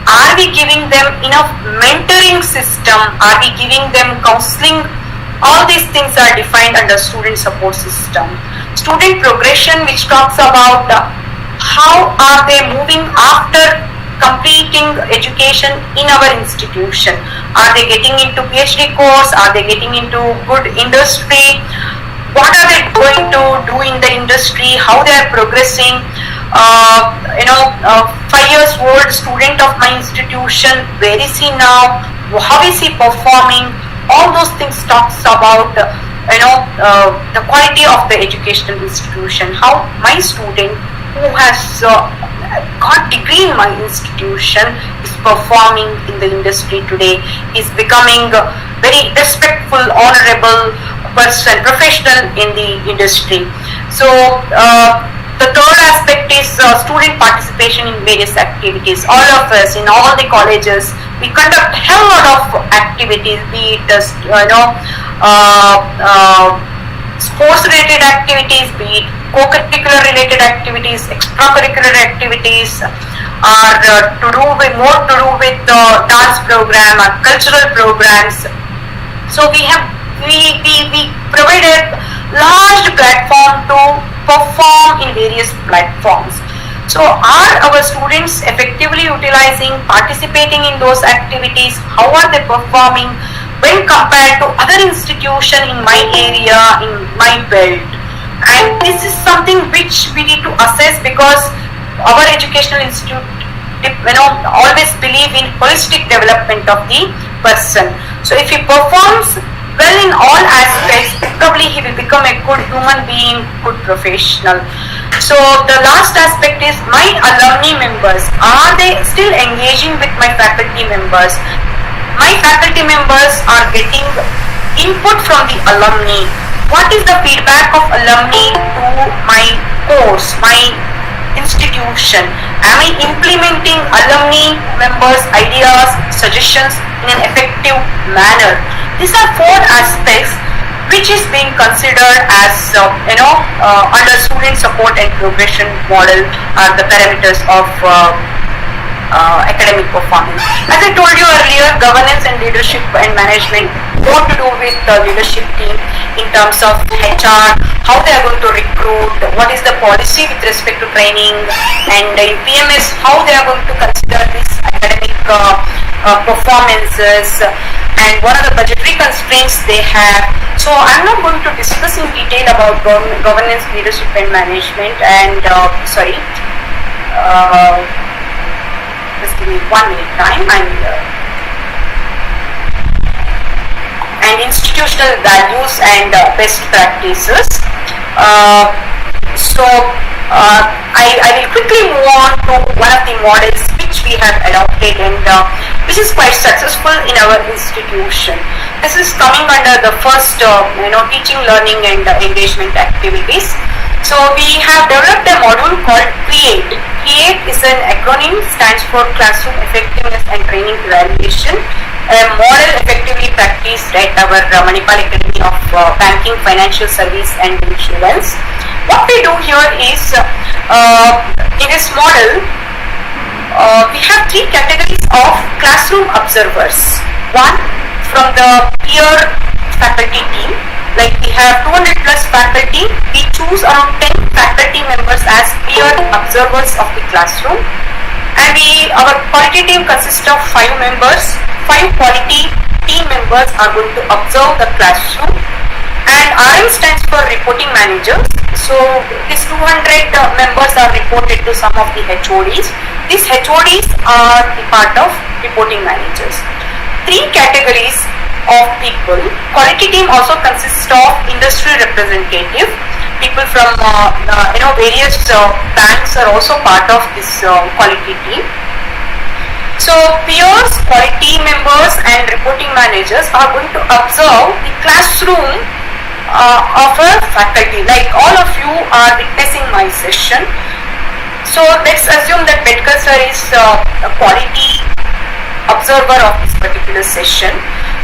Are we giving them enough mentoring system? Are we giving them counseling? All these things are defined under student support system. Student progression, which talks about how are they moving after completing education in our institution. Are they getting into PhD course? Are they getting into good industry? What are they going to do in the industry? How they are progressing? 5 years old student of my institution, where is he now? How is he performing? All those things talks about the quality of the educational institution. How my student who has got degree in my institution is performing in the industry today, is becoming very respectful, honorable person, professional in the industry. So the third aspect is student participation in various activities. All of us in all the colleges, we conduct a hell lot of activities, be it sports related activities, be it co-curricular related activities, extracurricular activities, or more to do with dance program or cultural programs. So we provide a large platform to perform in various platforms. So are our students effectively utilizing, participating in those activities? How are they performing when compared to other institutions in my area, in my belt? And this is something which we need to assess, because our educational institute always believe in holistic development of the person. So if he performs well in all aspects, probably he will become a good human being, good professional. So the last aspect is my alumni members. Are they still engaging with my faculty members? My faculty members are getting input from the alumni. What is the feedback of alumni to my course, my institution? Am I implementing alumni members' ideas, suggestions in an effective manner? These are 4 aspects which is being considered as under student support and progression model are the parameters of academic performance. As I told you earlier, governance and leadership and management, more to do with the leadership team in terms of HR, how they are going to recruit, what is the policy with respect to training, and in PMS, how they are going to consider these academic performances, and what are the budgetary constraints they have. So I'm not going to discuss in detail about governance, leadership and management, and just give me 1 minute time, and institutional values and best practices. I will quickly move on to one of the models which we have adopted and which is quite successful in our institution. This is coming under the first teaching, learning and engagement activities. So we have developed a module called CREATE. CREATE is an acronym, stands for Classroom Effectiveness and Training Evaluation, a model effectively practiced at our MANIPAL Academy of Banking, Financial Service and Insurance. What we do here is, in this model, we have 3 categories of classroom observers. One, from the peer faculty team. Like we have 200 plus faculty, we choose around 10 faculty members as peer observers of the classroom, and our quality team consists of 5 members. 5 quality team members are going to observe the classroom, and RM stands for reporting managers. So these 200 members are reported to some of the HODs. These HODs are the part of reporting managers. 3 categories of people. Quality team also consists of industry representative. People from various banks are also part of this quality team. So peers, quality members and reporting managers are going to observe the classroom of a faculty. Like all of you are witnessing my session. So let's assume that Bedkar sir is a quality observer of this particular session.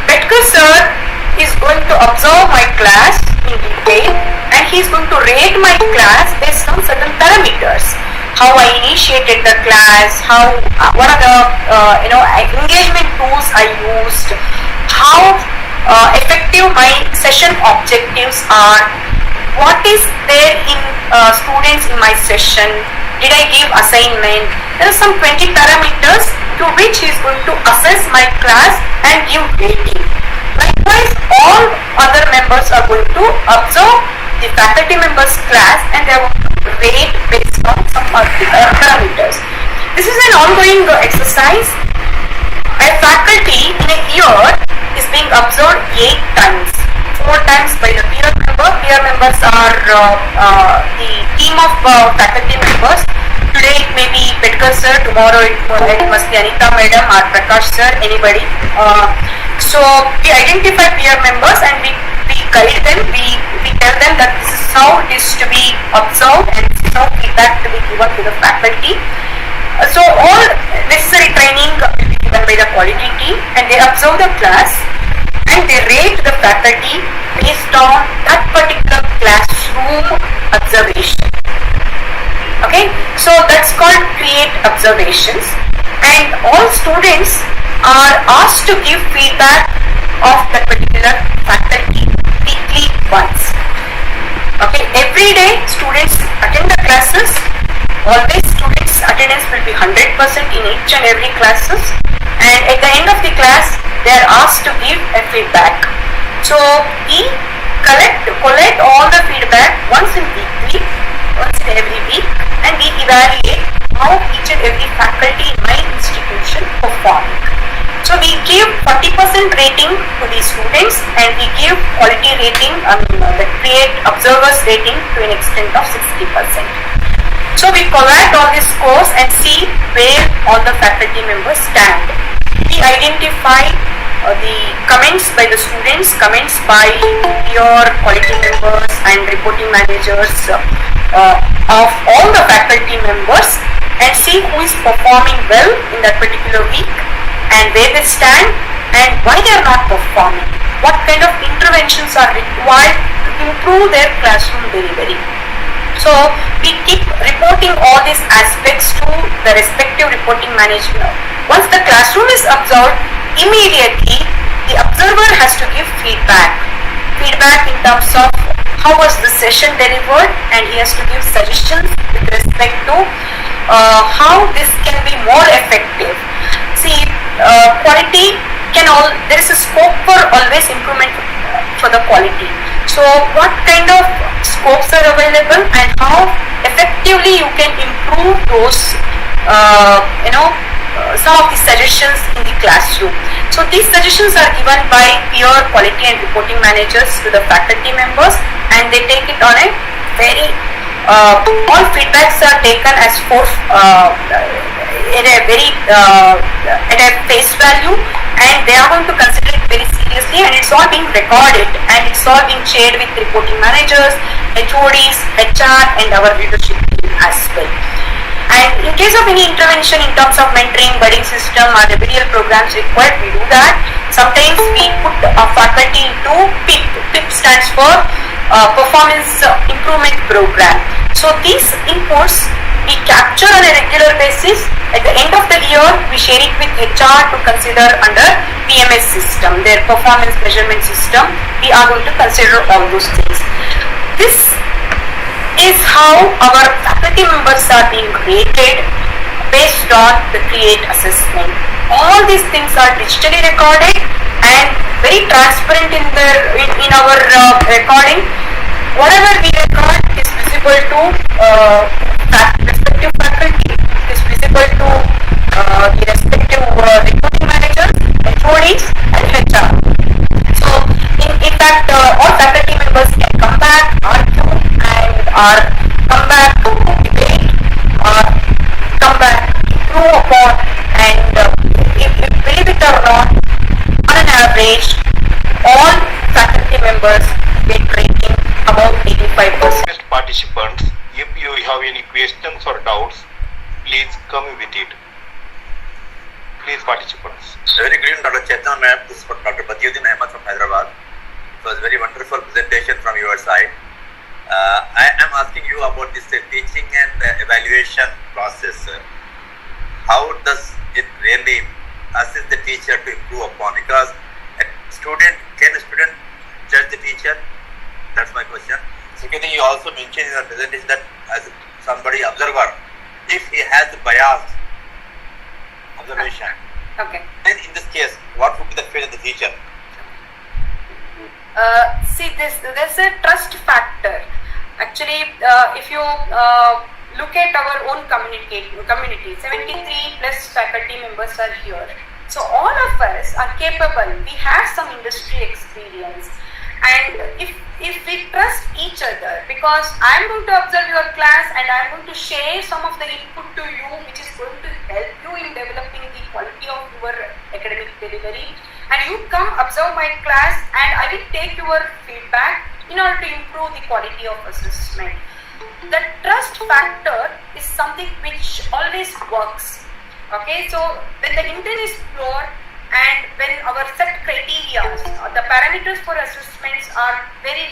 Bedkar sir is going to observe my class in detail, and he is going to rate my class based on certain parameters. How I initiated the class, what are the engagement tools I used, how effective my session objectives are, what is there in students in my session, did I give assignment. There are some 20 parameters to which he is going to assess my class and give rating. Likewise, all other members are going to observe the faculty members' class and they are going to rate based on some parameters. This is an ongoing exercise. A faculty in a year is being observed 8 times. 4 times by the peer member. Peer members are the team of faculty members. Today it may be Bedkar sir, tomorrow it must be Anita madam or Prakash sir, anybody. So we identify peer members and we guide them, we tell them that this is how it is to be observed and this is how feedback to be given to the faculty. So all necessary training will be given by the quality team and they observe the class and they rate the faculty based on that particular classroom observation. Okay, so that's called create observations, and all students are asked to give feedback of that particular faculty weekly once. Okay, every day students attend the classes. Always students attendance will be 100% in each and every classes, and at the end of the class they are asked to give a feedback. So we collect all the feedback once in every week, and we evaluate how each and every faculty in my institution performed. So we give 40% rating to the students and we give quality rating, the create observers rating to an extent of 60%. So we collect all these scores and see where all the faculty members stand. We identify the comments by the students, comments by your quality members and reporting managers of all the faculty members, and see who is performing well in that particular week and where they stand and why they are not performing. What kind of interventions are required to improve their classroom delivery. So we keep reporting all these aspects to the respective reporting management. Once the classroom is observed, immediately the observer has to give feedback in terms of how was the session delivered, and he has to give suggestions with respect to how this can be more effective. See, quality there is a scope for always improvement for the quality. So what kind of scopes are available and how effectively you can improve those some of the suggestions in the classroom. So these suggestions are given by peer quality and reporting managers to the faculty members, and they take it on a very all feedbacks are taken as at a face value, and they are going to consider it very seriously, and it's all being recorded and it's all being shared with reporting managers, HODs, HR and our leadership team as well. And in case of any intervention in terms of mentoring, budding system or remedial programs required, we do that. Sometimes we put a faculty into PIP. PIP stands for Performance Improvement Program. So these inputs we capture on a regular basis. At the end of the year, we share it with HR to consider under PMS system, their performance measurement system. We are going to consider all those things. This is how our faculty members are being rated based on the create assessment. All these things are digitally recorded and very transparent in our recording. Whatever we record is visible to respective faculty, is visible to the respective reporting managers, HODs and HR. So in fact all faculty members can come back, argue or come back to debate or come back to improve upon, and if you believe it or not, on an average all faculty members get rating about 85%. Participants, if you have any questions or doubts, please come with it. Please, participants. Very good evening, Dr. Chetana ma'am. This is Dr. Badiuddin Ahmed from Hyderabad. It was a very wonderful presentation from your side. the teaching and evaluation process, how does it really assist the teacher to improve upon? Because can a student judge the teacher? That's my question. Second thing, you also mentioned in the presentation that as somebody observer, if he has a biased observation, Okay. then in this case, what would be the fate of the teacher? See, there's a trust factor. Actually, if you look at our own community, 73 plus faculty members are here. So all of us are capable. We have some industry experience, and if we trust each other, because I'm going to observe your class and I'm going to share some of the input to you, which is going to help you in developing the quality of your academic delivery. And you come observe my class, and I will take your feedback in order to improve the quality of assessment. The trust factor is something which always works. Okay, so when the intent is pure and when our set criteria, the parameters for assessments are very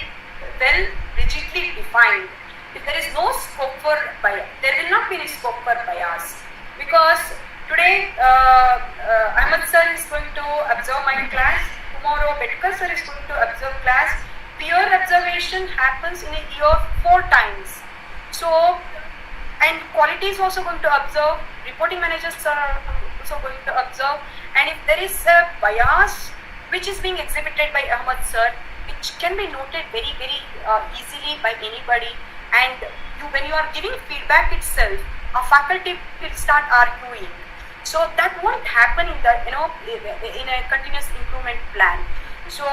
well rigidly defined, if there is no scope for bias, there will not be any scope for bias. Because today Ahmed sir is going to observe my class, tomorrow Betkar sir is going to observe class. Peer observation happens in a year 4 times. So, and quality is also going to observe, reporting managers are also going to observe, and if there is a bias which is being exhibited by Ahmed sir, which can be noted very easily by anybody, and when you are giving feedback itself, a faculty will start arguing. So that won't happen in the in a continuous improvement plan. So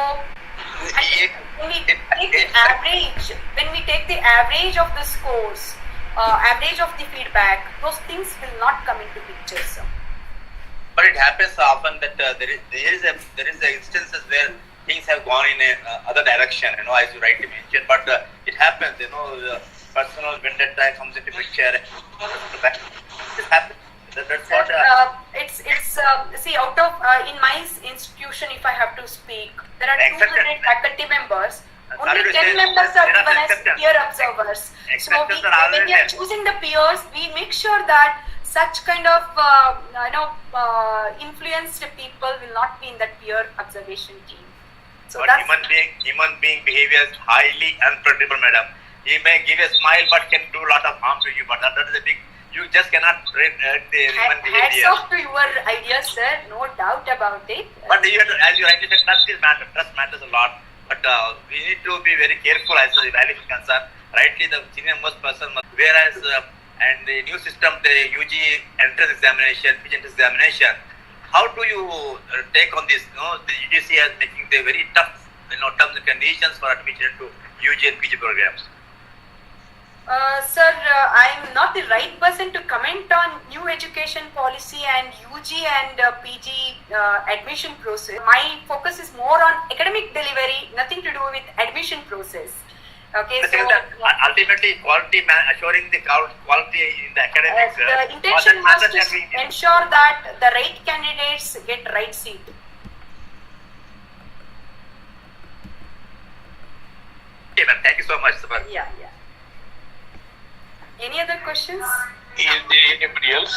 when we take the average of the scores, average of the feedback, those things will not come into picture, sir. But it happens often that there is instances where things have gone in a other direction, as you rightly mentioned. But it happens, personal vendetta comes into picture. This happens. That's what. See, out of in my institution, if I have to speak, there are 200 faculty members. Only 10 members are given as peer observers. So when we are choosing the peers, we make sure that such kind of influenced people will not be in that peer observation team. So but human being behavior is highly unpredictable, madam. He may give a smile but can do a lot of harm to you. But that is a big. You just cannot read the human behavior. Hats off to your ideas, sir. No doubt about it. But you have to, as you rightly said, trust matters a lot. But we need to be very careful as the evaluation is concerned. Rightly, the senior most person must. Whereas, and the new system, the UG entrance examination, PG entrance examination, how do you take on this? The UGC is making the very tough, terms and conditions for admission to UG and PG programs. Sir, I am not the right person to comment on new education policy and UG and PG admission process. My focus is more on academic delivery, nothing to do with admission process. Okay, so ultimately, assuring the quality in the academics. The intention was to ensure that the right candidates get right seat. Okay, ma'am. Thank you so much, sir. Yeah. Any other questions? Is there anybody else?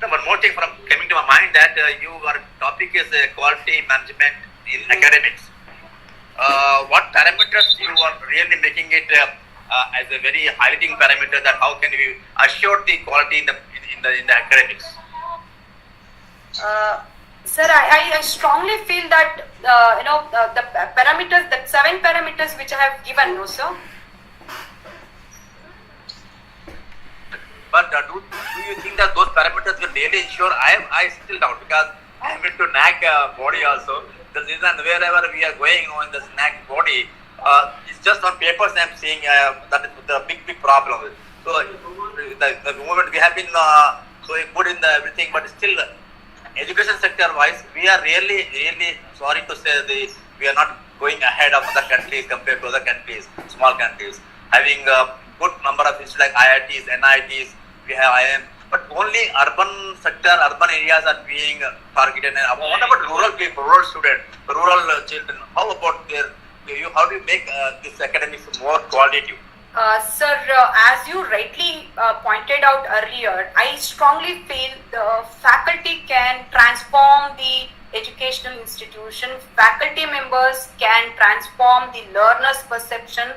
No, one more thing from coming to my mind that your topic is quality management in academics. What parameters you are really making it as a very highlighting parameter that how can we assure the quality in the academics? Sir, I strongly feel that the parameters, the 7 parameters which I have given, no sir. But do you think that those parameters will really ensure? I still doubt because I am into NAC body also. The reason wherever we are going on this NAC body, it's just on papers I am seeing that is the big problem. So the moment we have been so good in everything, but still. Education sector wise, we are really sorry to say we are not going ahead of other countries compared to other countries, small countries. Having a good number of institutes like IITs, NITs, we have IIM, but only urban sector, urban areas are being targeted. And what about rural people, rural students, rural children? How about how do you make this academics more qualitative? Sir, as you rightly pointed out earlier, I strongly feel the faculty can transform the educational institution. Faculty members can transform the learner's perception.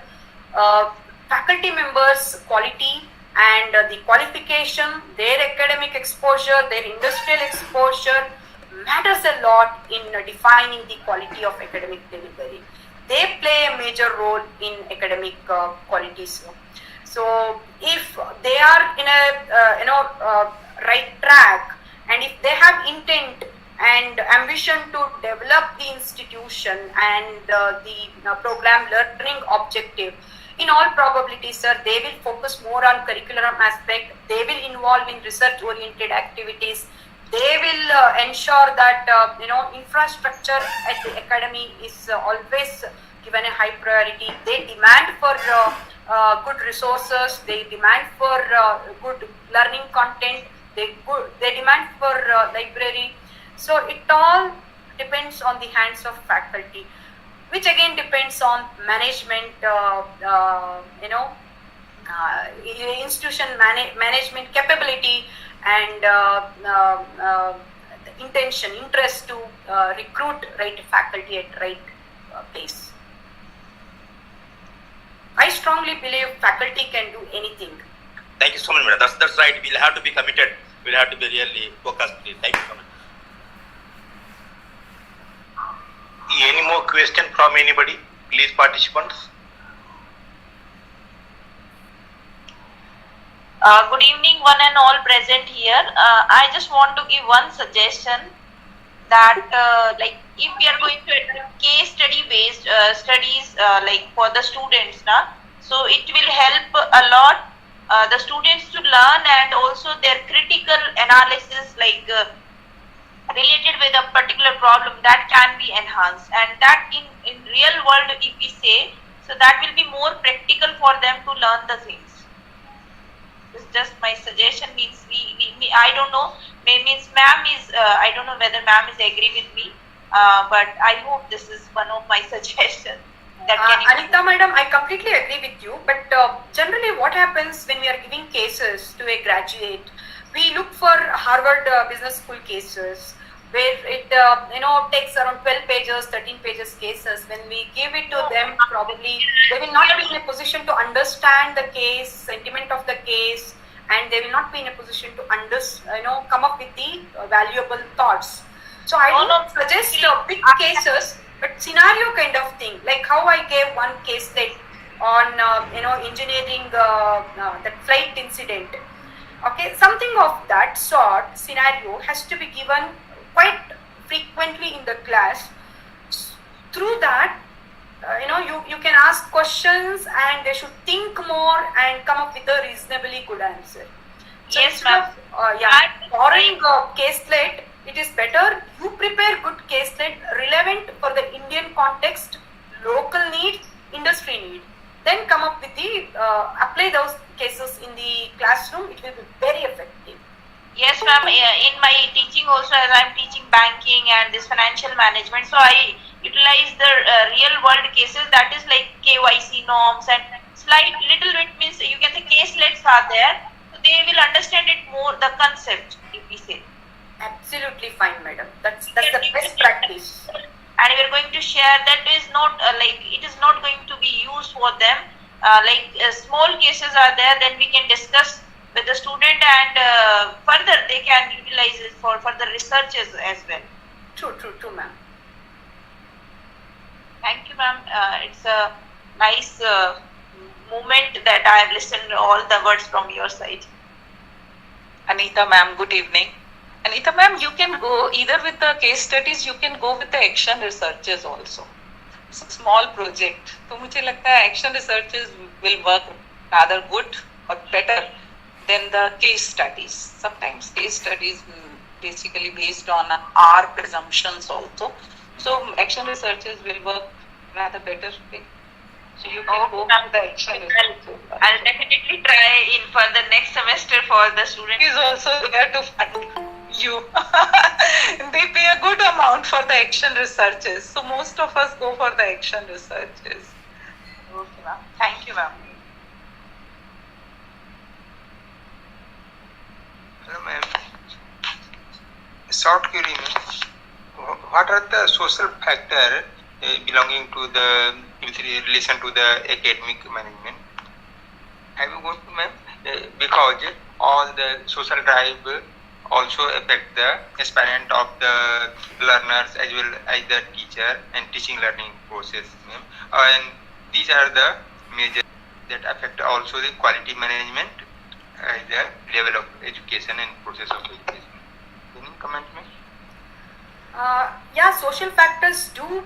Faculty members' quality and the qualification, their academic exposure, their industrial exposure matters a lot in defining the quality of academic delivery. They play a major role in academic qualities. So if they are in a right track, and if they have intent and ambition to develop the institution and the program learning objective, in all probability, sir, they will focus more on curricular aspect. They will involve in research-oriented activities. They will ensure that infrastructure at the academy is always given a high priority. They demand for good resources. They demand for good learning content. They demand for library. So it all depends on the hands of faculty, which again depends on management. Institution management capability and interest to recruit right faculty at right place. I strongly believe faculty can do anything. Thank you so much, madam. That's right. We'll have to be committed. We'll have to be really focused. Thank you so much. Any more question from anybody? Please, participants. Good evening, one and all present here. I just want to give one suggestion that like if we are going to attempt case study based studies like for the students, so it will help a lot the students to learn, and also their critical analysis like related with a particular problem that can be enhanced, and that in real world if we say, so that will be more practical for them to learn the things. It's just my suggestion. Means we I don't know, means ma'am is I don't know whether ma'am is agree with me, but I hope this is one of my suggestions. Anita madam, I completely agree with you, but generally what happens when we are giving cases to a graduate, we look for Harvard Business School cases where it takes around 12 pages, 13 pages cases. When we give it to them, probably they will not be in a position to understand the case, sentiment of the case, and they will not be in a position to come up with the valuable thoughts. So I don't suggest big cases, but scenario kind of thing, like how I gave one case study on engineering that flight incident. Okay, something of that sort scenario has to be given quite frequently in the class. Through that, you can ask questions and they should think more and come up with a reasonably good answer. So yes, ma'am. Borrowing a caselet, it is better you prepare good caselet relevant for the Indian context, local need, industry need. Then come up with the apply those cases in the classroom. It will be very effective. Yes, ma'am. In my teaching also, as I am teaching banking and this financial management, so I utilize the real world cases, that is like KYC norms and little bit means you can say caselets are there, so they will understand it more, the concept, if we say. Absolutely fine, madam. That's the best practice. And we are going to share that is not it is not going to be used for them. Small cases are there, then we can discuss with the student, and further they can utilize it for further researches as well. True, ma'am. Thank you, ma'am. It's a nice moment that I have listened to all the words from your side. Anita ma'am, good evening. Anita ma'am, you can go either with the case studies, you can go with the action researches also. It's a small project. So मुझे लगता है action researches will work rather good or better than the case studies. Sometimes case studies basically based on our presumptions also. So action researches will work rather better. So you can go Okay. for the action researches. I'll definitely try in for the next semester for the student. Is also there to fund you. They pay a good amount for the action researches. So most of us go for the action researches. Okay, ma'am. Thank you, ma'am. Hello, ma'am. Short query, ma'am. What are the social factors belonging to the with relation to the academic management? Have you got, ma'am? Because all the social drive also affect the aspirant of the learners as well as the teacher and teaching learning process, ma'am. And these are the major that affect also the quality management as the level of education and process of education. Any comment, ma'am? Yeah, social factors do,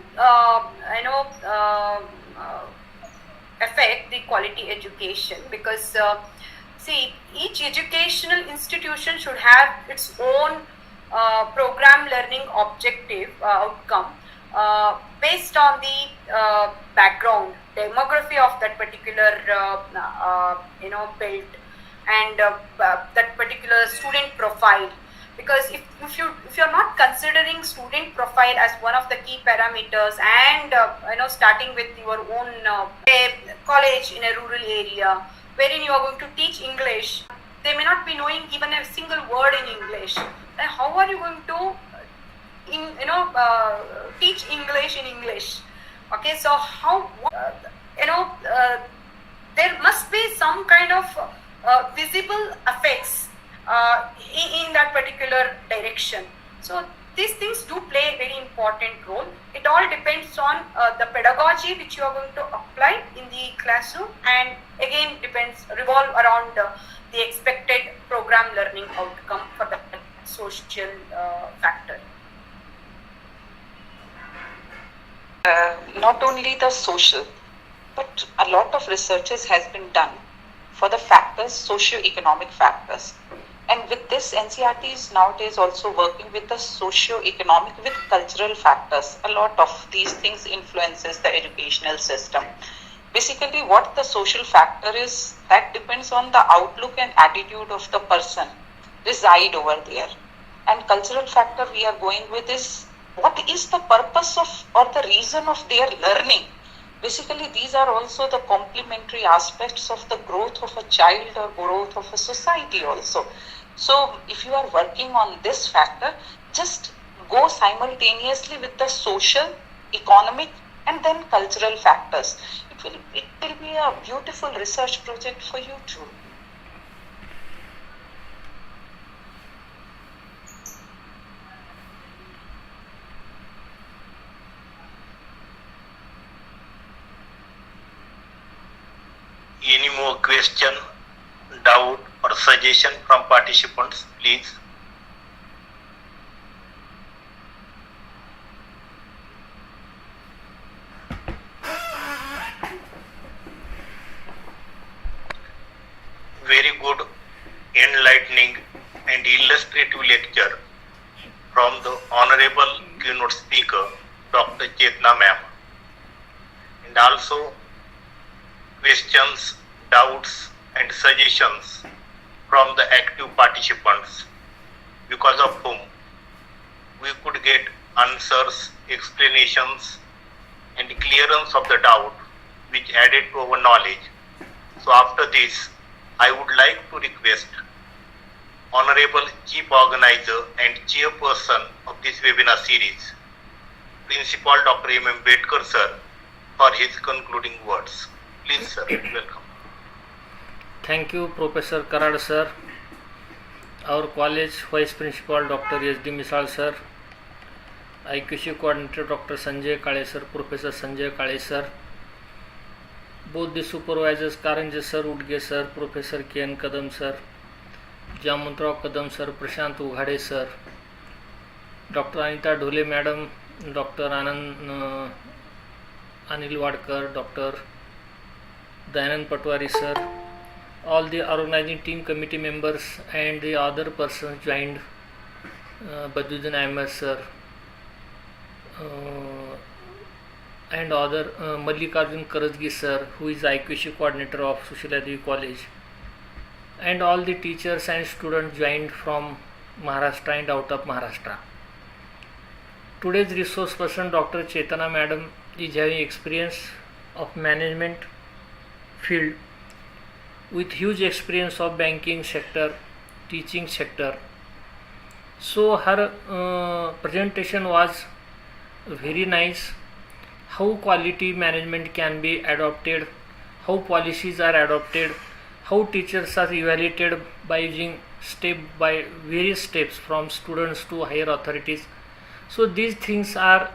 affect the quality education because, see, each educational institution should have its own program learning objective outcome based on the background, demography of that particular, belt and that particular student profile. Because if you're not considering student profile as one of the key parameters and starting with your own college in a rural area wherein you are going to teach English, they may not be knowing even a single word in English. Then how are you going to teach English in English? Okay, so how there must be some kind of visible effects in that particular direction. So these things do play a very important role. It all depends on the pedagogy which you are going to apply in the classroom, and again revolve around the expected program learning outcome for the social factor. Not only the social, but a lot of researches has been done for the factors, socio-economic factors. And with this, NCERT is nowadays also working with the socio-economic with cultural factors. A lot of these things influences the educational system. Basically, what the social factor is, that depends on the outlook and attitude of the person reside over there. And cultural factor we are going with is, what is the purpose of or the reason of their learning? Basically, these are also the complementary aspects of the growth of a child or growth of a society also. So, if you are working on this factor, just go simultaneously with the social, economic, and then cultural factors. It will be a beautiful research project for you too. Any more question, doubt or suggestion from participants, please? Very good, enlightening and illustrative lecture from the Honorable keynote speaker, Dr. Chetana ma'am, and also questions, doubts and suggestions from the active participants, because of whom we could get answers, explanations and clearance of the doubt which added to our knowledge. So after this, I would like to request Honorable Chief Organizer and Chairperson of this webinar series, Principal Dr. M. Ambedkar sir, for his concluding words. Please sir, welcome. Thank you, Professor Karad sir. Our college Vice Principal Dr. S.D. Misal sir, IQC Coordinator Dr. Sanjay Kale sir, Professor Sanjay Kale sir, both the supervisors Karanje sir, Udge sir, Professor K.N. Kadam sir, Jamuntrao Kadam sir, Prashant Ughade sir, Dr. Anita Dhole madam, Dr. Anil Wadkar, Dr. Dayanand Patwari sir, all the organizing team committee members and the other persons joined, Baduddin Ahmed sir, and other Mallikarjun Karajgi sir, who is IQC coordinator of Sushiladevi College, and all the teachers and students joined from Maharashtra and out of Maharashtra. Today's resource person Dr. Chetana Madam is having experience of management field with huge experience of banking sector, teaching sector. So her presentation was very nice. How quality management can be adopted, how policies are adopted, how teachers are evaluated by using step by various steps from students to higher authorities. So these things are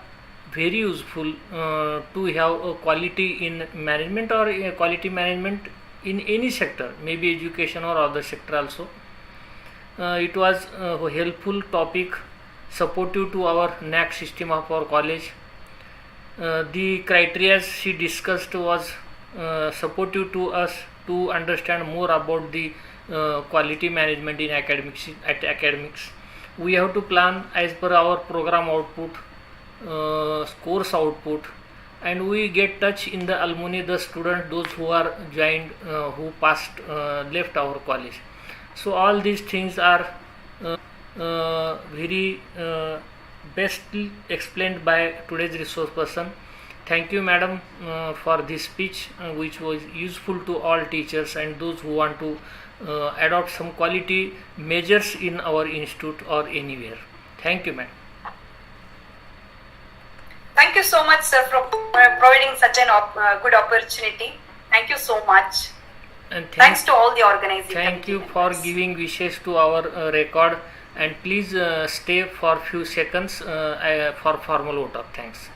very useful to have a quality in management or a quality management in any sector, maybe education or other sector also. It was a helpful topic, supportive to our NAC system of our college. The criteria she discussed was supportive to us to understand more about the quality management in academics. We have to plan as per our program output, course output, and we get touch in the alumni, the students, those who are joined, who passed, left our college. So all these things are very bestly explained by today's resource person. Thank you, madam, for this speech, which was useful to all teachers and those who want to adopt some quality measures in our institute or anywhere. Thank you, madam. Thank you so much, sir, for providing such a good opportunity. Thank you so much. And thanks to all the organizing. Thank you for giving wishes to our record, and please stay for few seconds for formal vote of thanks.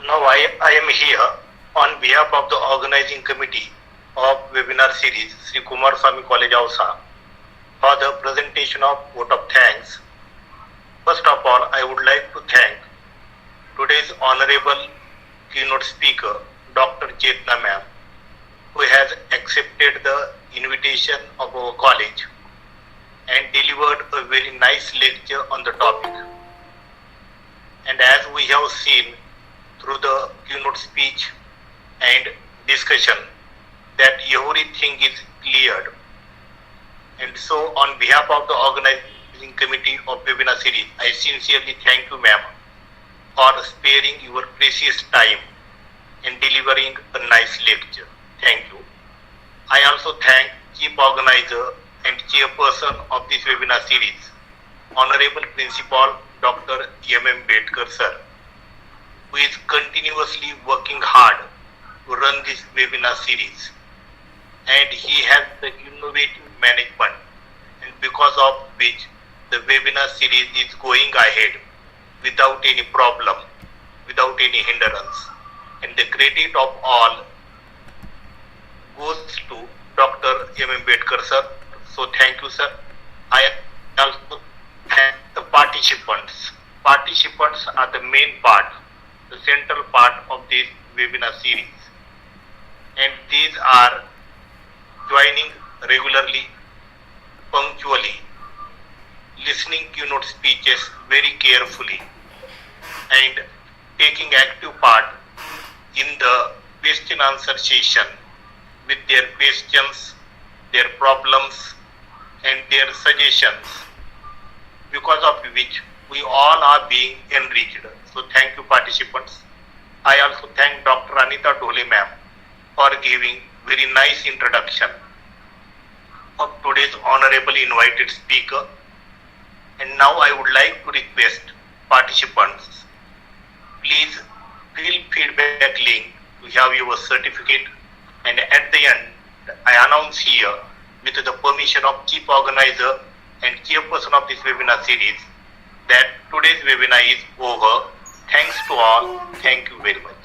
Now I am here on behalf of the organizing committee of webinar series Shri Kumarswami College Ausa for the presentation of vote of thanks. First of all, I would like to thank today's honorable keynote speaker, Dr. Chetana ma'am, who has accepted the invitation of our college and delivered a very nice lecture on the topic. And as we have seen through the keynote speech and discussion, that everything is cleared. And so on behalf of the organizing committee of webinar series, I sincerely thank you, ma'am, for sparing your precious time and delivering a nice lecture. Thank you. I also thank chief organizer and chairperson of this webinar series, Honorable Principal Dr. M.M. Bedkar sir, who is continuously working hard to run this webinar series. And he has the innovative management, and because of which the webinar series is going ahead without any problem, without any hindrance. And the credit of all goes to Dr. M.M. Bedkar sir. So thank you, sir. I also thank the participants. Participants are the main part, the central part of this webinar series. And these are joining regularly, punctually, listening keynote speeches very carefully, and taking active part in the question answer session with their questions, their problems, and their suggestions, because of which we all are being enriched. So thank you, participants. I also thank Dr. Anita Dole ma'am for giving very nice introduction of today's honorable invited speaker. And now I would like to request participants, please fill feedback link to have your certificate, and at the end I announce here, with the permission of chief organizer and chairperson of this webinar series, that today's webinar is over. Thanks to all. Thank you very much.